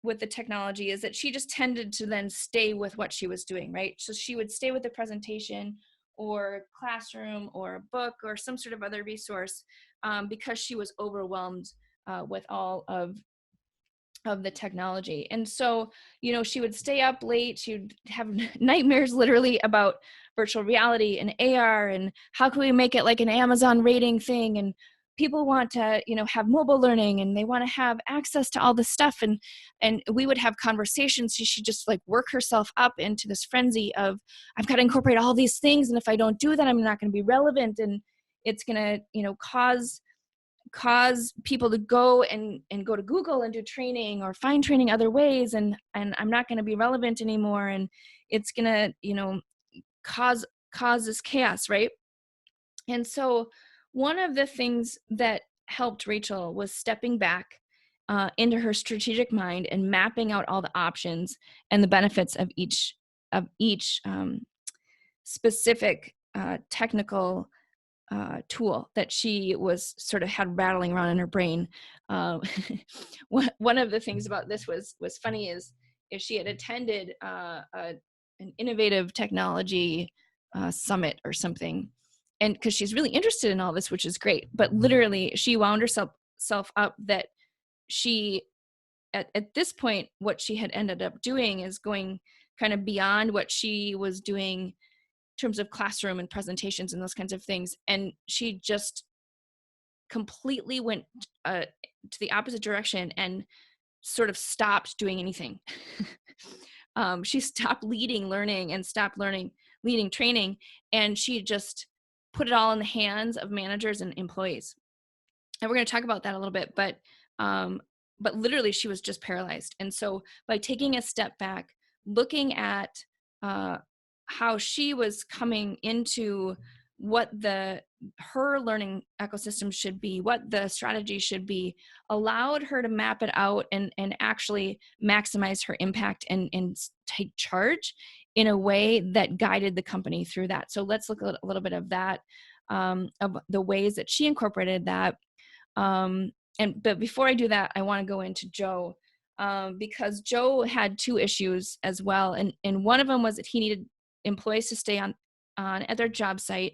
Speaker 1: with the technology, is that she just tended to then stay with what she was doing, right? So she would stay with the presentation or classroom or a book or some sort of other resource because she was overwhelmed with all of the technology. And so, she would stay up late. She would have nightmares literally about virtual reality and AR and how can we make it like an Amazon rating thing, and people want to have mobile learning and they want to have access to all this stuff, and we would have conversations. She'd just like work herself up into this frenzy of, I've got to incorporate all these things, and if I don't do that, I'm not going to be relevant, and it's going to cause people to go and go to Google and do training or find training other ways, and I'm not going to be relevant anymore. And it's gonna, cause this chaos, right? And so one of the things that helped Rachel was stepping back into her strategic mind and mapping out all the options and the benefits of each specific technical tool that she was sort of had rattling around in her brain. Um, one of the things about this was funny is if she had attended an innovative technology summit or something, and because she's really interested in all this, which is great, but literally she wound herself up that she at this point what she had ended up doing is going kind of beyond what she was doing terms of classroom and presentations and those kinds of things. And she just completely went to the opposite direction and sort of stopped doing anything. She stopped leading learning and stopped leading training. And she just put it all in the hands of managers and employees. And we're going to talk about that a little bit, but literally she was just paralyzed. And so by taking a step back, looking at how she was coming into what her learning ecosystem should be, what the strategy should be, allowed her to map it out and actually maximize her impact and take charge in a way that guided the company through that. So let's look a little bit of that, of the ways that she incorporated that. But before I do that, I want to go into Joe, because Joe had two issues as well. And one of them was that he needed employees to stay on at their job site.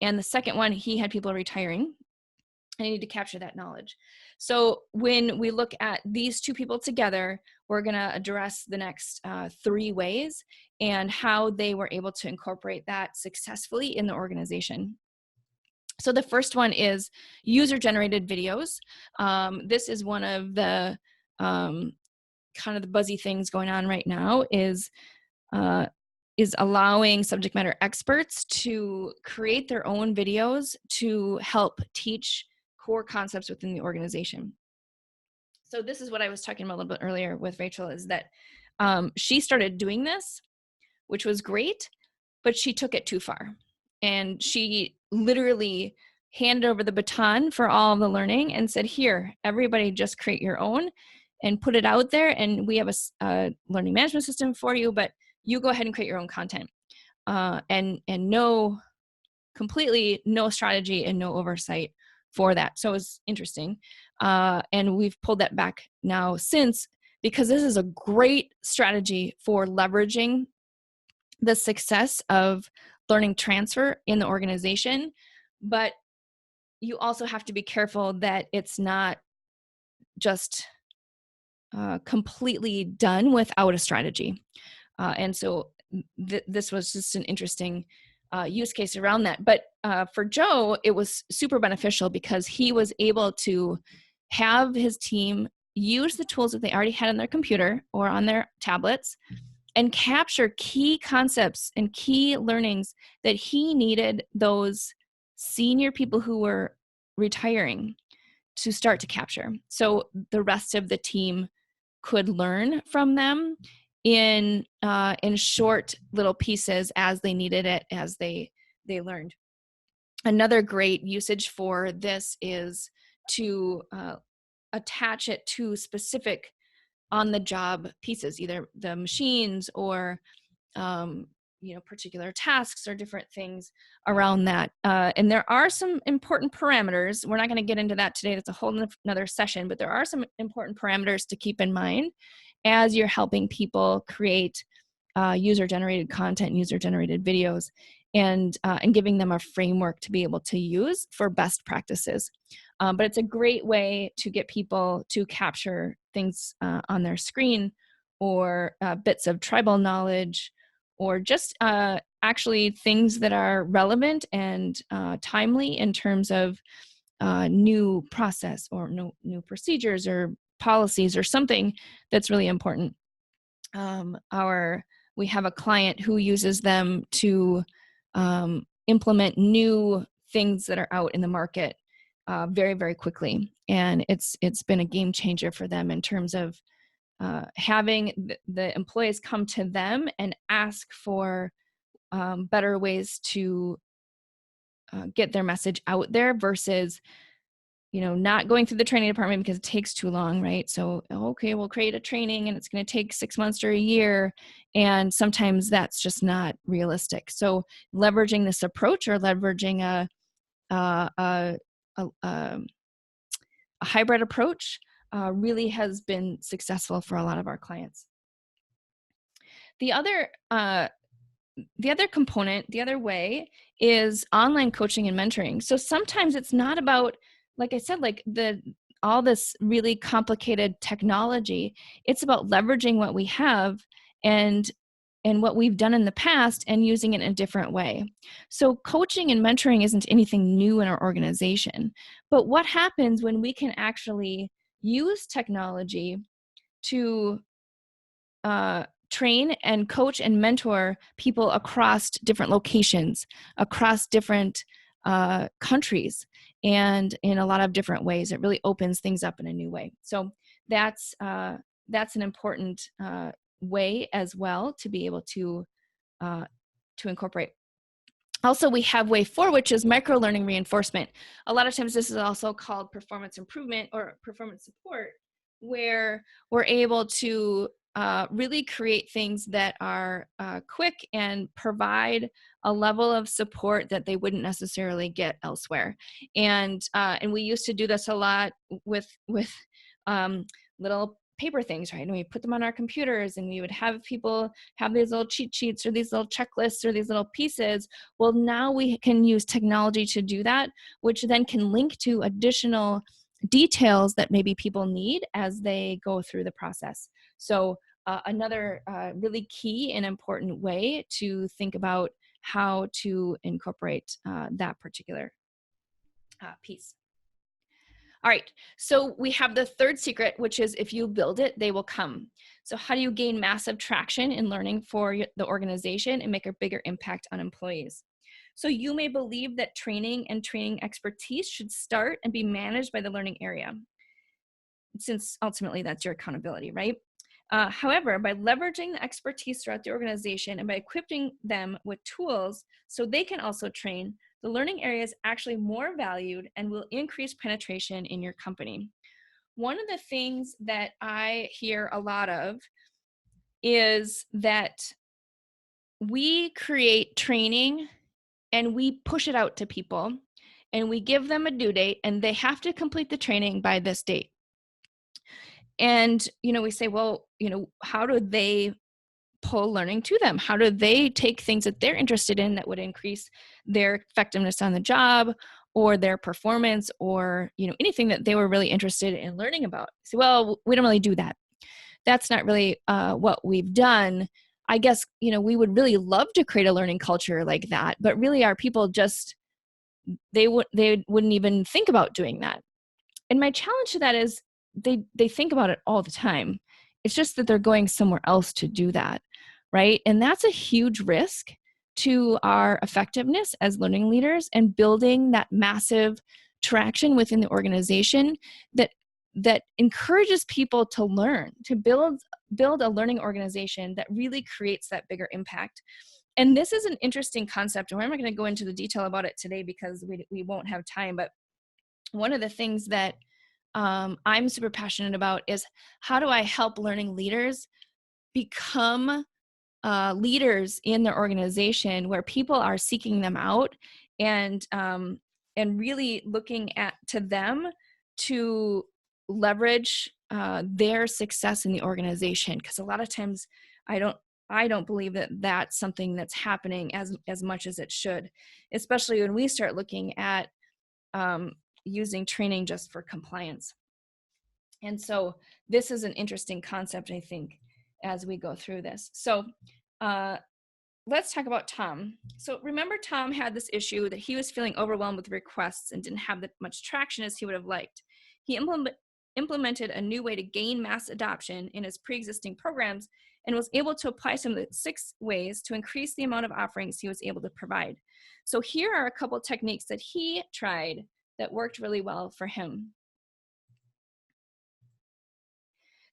Speaker 1: And the second one, he had people retiring. I need to capture that knowledge. So when we look at these two people together, we're going to address the next 3 ways and how they were able to incorporate that successfully in the organization. So the first one is user-generated videos. This is one of the kind of the buzzy things going on right now is allowing subject matter experts to create their own videos to help teach core concepts within the organization. So this is what I was talking about a little bit earlier with Rachel, is that she started doing this, which was great, but she took it too far. And she literally handed over the baton for all of the learning and said, here, everybody just create your own and put it out there. And we have a learning management system for you, but you go ahead and create your own content. And completely no strategy and no oversight for that. So it was interesting. And we've pulled that back now since, because this is a great strategy for leveraging the success of learning transfer in the organization. But you also have to be careful that it's not just completely done without a strategy. And so this was just an interesting use case around that. But for Joe, it was super beneficial because he was able to have his team use the tools that they already had on their computer or on their tablets and capture key concepts and key learnings that he needed those senior people who were retiring to start to capture. So the rest of the team could learn from them in short little pieces as they needed it, as they learned. Another great usage for this is to attach it to specific on-the-job pieces, either the machines or particular tasks or different things around that. And there are some important parameters. We're not going to get into that today. That's a whole another session, but there are some important parameters to keep in mind as you're helping people create user-generated content, user-generated videos, and giving them a framework to be able to use for best practices. But it's a great way to get people to capture things on their screen, or bits of tribal knowledge, or just actually things that are relevant and timely in terms of new process or new procedures or policies or something that's really important. We have a client who uses them to implement new things that are out in the market very, very quickly. And it's been a game changer for them in terms of having the employees come to them and ask for better ways to get their message out there versus, not going through the training department because it takes too long, right? So, okay, we'll create a training and it's going to take 6 months or a year. And sometimes that's just not realistic. So leveraging this approach or leveraging a hybrid approach really has been successful for a lot of our clients. The other component, the other way is online coaching and mentoring. So sometimes it's not about, like I said, like all this really complicated technology. It's about leveraging what we have and what we've done in the past and using it in a different way. So coaching and mentoring isn't anything new in our organization, but what happens when we can actually use technology to train and coach and mentor people across different locations, across different countries, and in a lot of different ways. It really opens things up in a new way. So that's an important way as well to be able to incorporate. Also, we have way 4, which is micro-learning reinforcement. A lot of times this is also called performance improvement or performance support, where we're able to really create things that are quick and provide a level of support that they wouldn't necessarily get elsewhere. And we used to do this a lot with little paper things, right? And we put them on our computers and we would have people have these little cheat sheets or these little checklists or these little pieces. Well, now we can use technology to do that, which then can link to additional details that maybe people need as they go through the process. So another really key and important way to think about how to incorporate that particular piece. All right, so we have the third secret, which is if you build it, they will come. So how do you gain massive traction in learning for the organization and make a bigger impact on employees? So you may believe that training and training expertise should start and be managed by the learning area, since ultimately that's your accountability, right? However, by leveraging the expertise throughout the organization and by equipping them with tools so they can also train, the learning area is actually more valued and will increase penetration in your company. One of the things that I hear a lot of is that we create training and we push it out to people and we give them a due date and they have to complete the training by this date. And, we say, well, how do they pull learning to them? How do they take things that they're interested in that would increase their effectiveness on the job or their performance or, anything that they were really interested in learning about? So, well, we don't really do that. That's not really what we've done. I guess, we would really love to create a learning culture like that, but really our people just, they wouldn't even think about doing that. And my challenge to that is they think about it all the time. It's just that they're going somewhere else to do that, right? And that's a huge risk to our effectiveness as learning leaders and building that massive traction within the organization that encourages people to learn, to build a learning organization that really creates that bigger impact. And this is an interesting concept, and we're not going to go into the detail about it today because we won't have time, but one of the things that I'm super passionate about is how do I help learning leaders become leaders in their organization where people are seeking them out and really looking to them to leverage their success in the organization. Because a lot of times I don't believe that that's something that's happening as much as it should, especially when we start looking at using training just for compliance. And so this is an interesting concept, I think, as we go through this. So let's talk about Tom. So remember, Tom had this issue that he was feeling overwhelmed with requests and didn't have that much traction as he would have liked. He implemented a new way to gain mass adoption in his pre-existing programs and was able to apply some of the 6 ways to increase the amount of offerings he was able to provide. So here are a couple techniques that he tried that worked really well for him.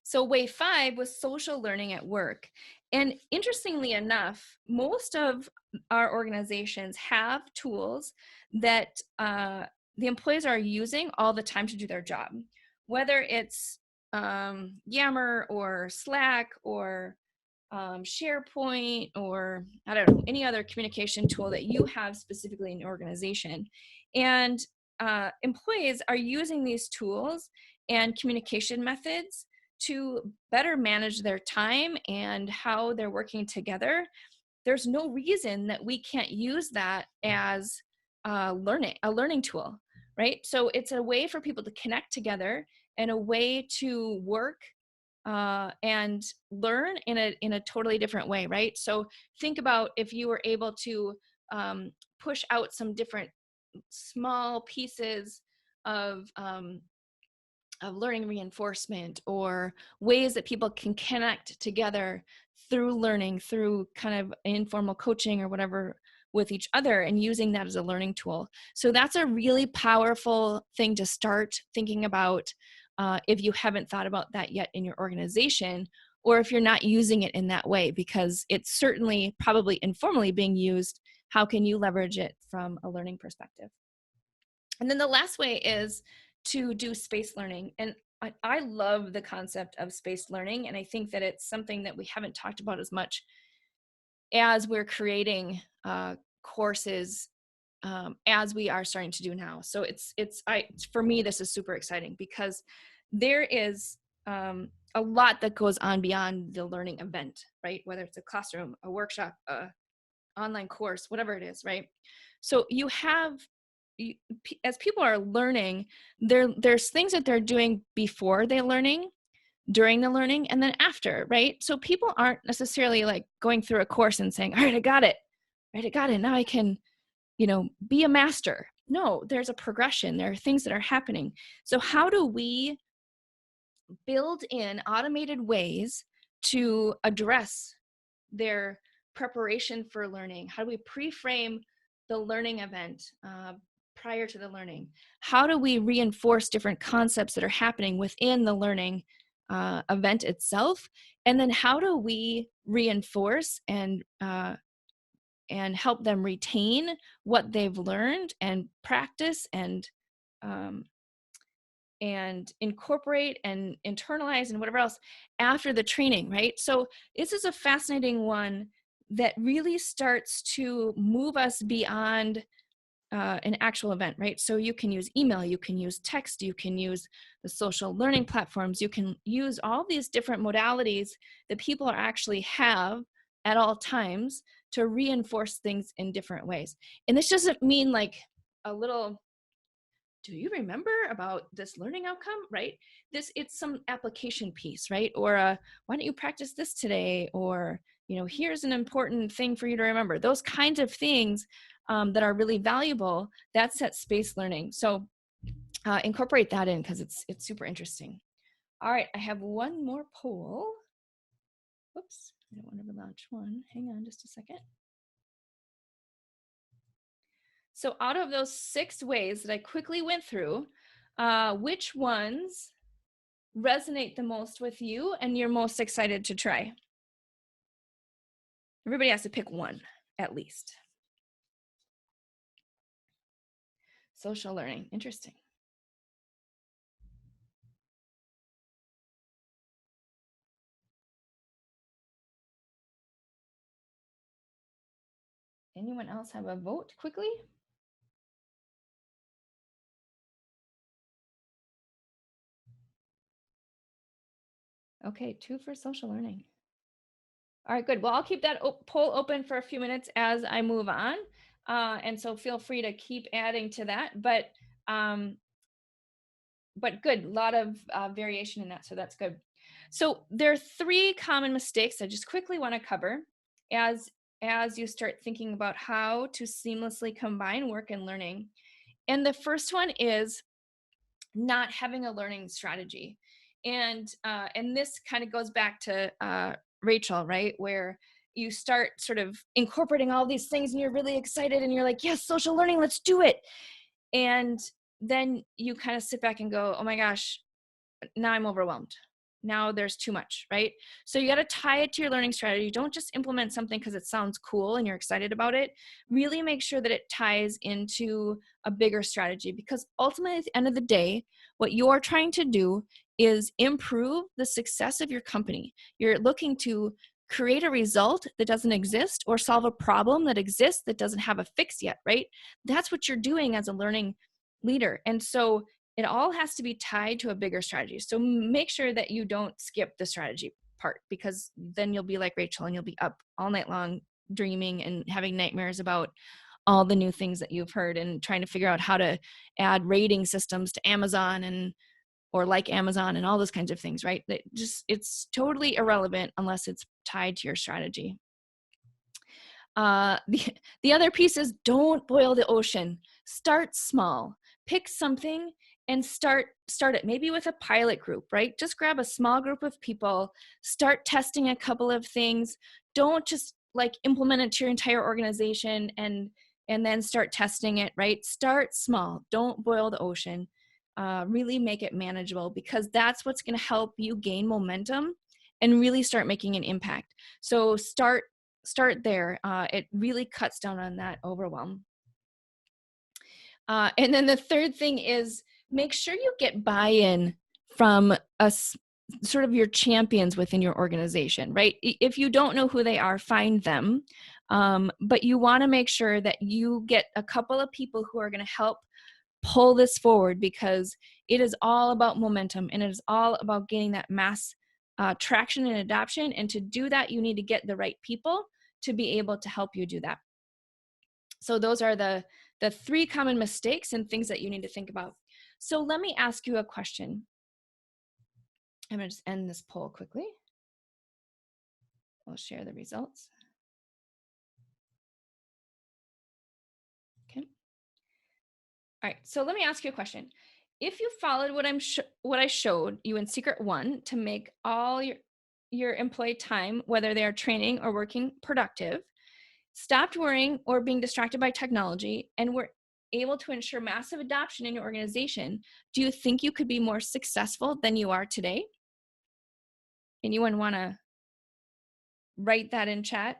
Speaker 1: So way 5 was social learning at work. And interestingly enough, most of our organizations have tools that the employees are using all the time to do their job, whether it's Yammer or Slack or SharePoint or I don't know, any other communication tool that you have specifically in your organization. And employees are using these tools and communication methods to better manage their time and how they're working together. There's no reason that we can't use that as a learning tool, right? So it's a way for people to connect together and a way to work and learn in a totally different way, right? So think about if you were able to push out some different small pieces of learning reinforcement or ways that people can connect together through learning, through kind of informal coaching or whatever with each other, and using that as a learning tool. So that's a really powerful thing to start thinking about if you haven't thought about that yet in your organization, or if you're not using it in that way, because it's certainly probably informally being used. How can you leverage it from a learning perspective? And then the last way is to do space learning. And I love the concept of space learning. And I think that it's something that we haven't talked about as much as we're creating courses as we are starting to do now. So for me, this is super exciting because there is a lot that goes on beyond the learning event, right? Whether it's a classroom, a workshop, a online course, whatever it is, right? So as people are learning, there's things that they're doing before they're learning, during the learning, and then after, right? So people aren't necessarily like going through a course and saying, all right, I got it. Right, I got it. Now I can, be a master. No, there's a progression. There are things that are happening. So how do we build in automated ways to address their preparation for learning? How do we pre-frame the learning event prior to the learning? How do we reinforce different concepts that are happening within the learning event itself? And then how do we reinforce and help them retain what they've learned and practice um, and incorporate and internalize and whatever else after the training, right? So this is a fascinating one that really starts to move us beyond an actual event, right? So you can use email, you can use text, you can use the social learning platforms, you can use all these different modalities that people actually have at all times to reinforce things in different ways. And this doesn't mean like a little, do you remember about this learning outcome, right? It's some application piece, right? Or why don't you practice this today? Or, here's an important thing for you to remember. Those kinds of things that are really valuable, that's that space learning. So incorporate that in because it's super interesting. All right, I have one more poll. Oops, I don't want to launch one. Hang on just a second. So out of those 6 ways that I quickly went through, which ones resonate the most with you and you're most excited to try? Everybody has to pick one at least. Social learning, interesting. Anyone else have a vote quickly? Okay, 2 for social learning. All right, good. Well, I'll keep that poll open for a few minutes as I move on. And so feel free to keep adding to that. But good, a lot of variation in that, so that's good. So there are 3 common mistakes I just quickly want to cover as you start thinking about how to seamlessly combine work and learning. And the first one is not having a learning strategy. And this kind of goes back to Rachel, right? Where you start sort of incorporating all these things and you're really excited and you're like, yes, social learning, let's do it. And then you kind of sit back and go, oh my gosh, now I'm overwhelmed. now there's too much, right? So you got to tie it to your learning strategy. Don't just implement something because it sounds cool and you're excited about it. Really make sure that it ties into a bigger strategy, because ultimately at the end of the day, what you're trying to do is improve the success of your company. You're looking to create a result that doesn't exist or solve a problem that exists that doesn't have a fix yet, right? That's what you're doing as a learning leader. And so it all has to be tied to a bigger strategy. So make sure that you don't skip the strategy part, because then you'll be like Rachel and you'll be up all night long dreaming and having nightmares about all the new things that you've heard and trying to figure out how to add rating systems to Amazon and or like Amazon and all those kinds of things, right? That just, it's totally irrelevant unless it's tied to your strategy. The other piece is don't boil the ocean. Start small. Pick something and start it. Maybe with a pilot group, right? Just grab a small group of people, start testing a couple of things. Don't just like implement it to your entire organization and then start testing it, right? Start small. Don't boil the ocean. Really make it manageable, because that's what's going to help you gain momentum and really start making an impact. So start there. It really cuts down on that overwhelm. And then the third thing is make sure you get buy-in from sort of your champions within your organization, right? If you don't know who they are, find them. But you want to make sure that you get a couple of people who are going to help pull this forward, because it is all about momentum and it is all about gaining that mass traction and adoption. And to do that, you need to get the right people to be able to help you do that. So those are the 3 common mistakes and things that you need to think about. So let me ask you a question. I'm going to just end this poll quickly. I'll share the results. Okay. All right, so let me ask you a question. If you followed what I showed you in Secret 1 to make all your employee time, whether they are training or working, productive, stopped worrying or being distracted by technology, and were able to ensure massive adoption in your organization, do you think you could be more successful than you are today? Anyone want to write that in chat?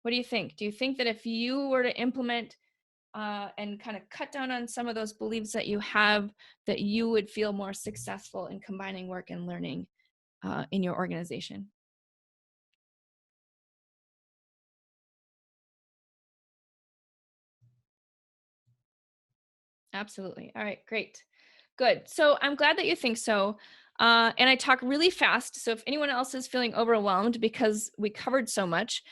Speaker 1: What do you think? Do you think that if you were to implement and kind of cut down on some of those beliefs that you have, that you would feel more successful in combining work and learning in your organization? Absolutely. All right, great. Good. So I'm glad that you think so. And I talk really fast. So if anyone else is feeling overwhelmed because we covered so much,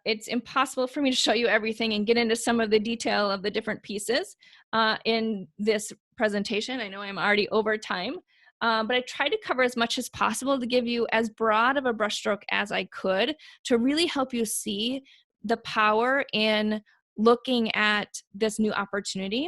Speaker 1: it's impossible for me to show you everything and get into some of the detail of the different pieces in this presentation. I know I'm already over time, but I tried to cover as much as possible to give you as broad of a brushstroke as I could to really help you see the power in looking at this new opportunity.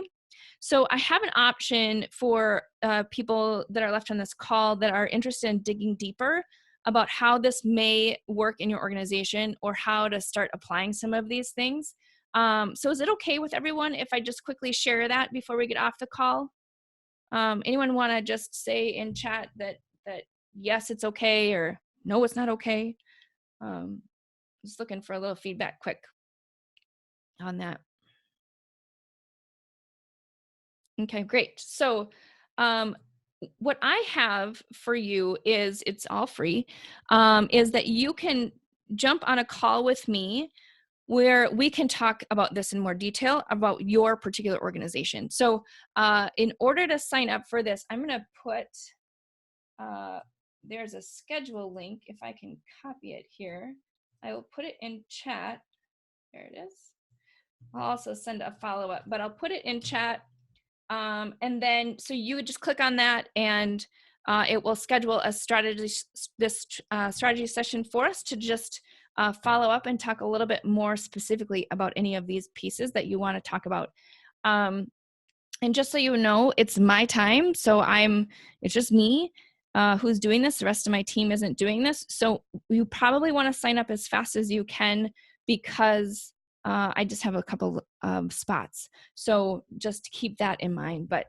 Speaker 1: So I have an option for people that are left on this call that are interested in digging deeper about how this may work in your organization or how to start applying some of these things. So is it okay with everyone if I just quickly share that before we get off the call? Anyone want to just say in chat that yes, it's okay, or no, it's not okay? Just looking for a little feedback quick on that. Okay, great. So what I have for you is, it's all free, is that you can jump on a call with me where we can talk about this in more detail about your particular organization. So in order to sign up for this, I'm going to put, there's a schedule link. If I can copy it here, I will put it in chat. There it is. I'll also send a follow-up, but I'll put it in chat. And then, so you would just click on that and it will schedule a strategy session for us to just follow up and talk a little bit more specifically about any of these pieces that you want to talk about. And just so you know, it's my time. So it's just me who's doing this. The rest of my team isn't doing this. So you probably want to sign up as fast as you can, because I just have a couple of spots. So just keep that in mind, but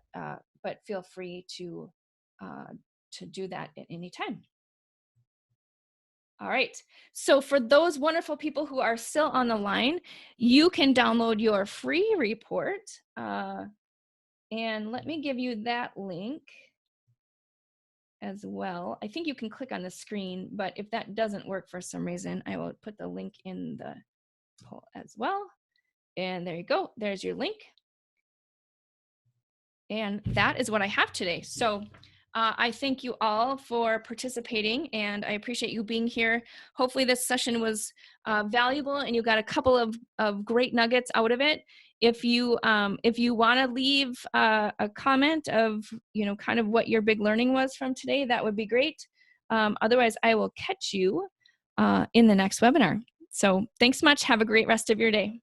Speaker 1: feel free to to do that at any time. All right. So for those wonderful people who are still on the line, you can download your free report. And let me give you that link as well. I think you can click on the screen, but if that doesn't work for some reason, I will put the link in the poll as well. And there you go. There's your link. And that is what I have today. So I thank you all for participating, and I appreciate you being here. Hopefully this session was valuable and you got a couple of great nuggets out of it. If you want to leave a comment of, kind of what your big learning was from today, that would be great. Otherwise, I will catch you in the next webinar. So thanks much. Have a great rest of your day.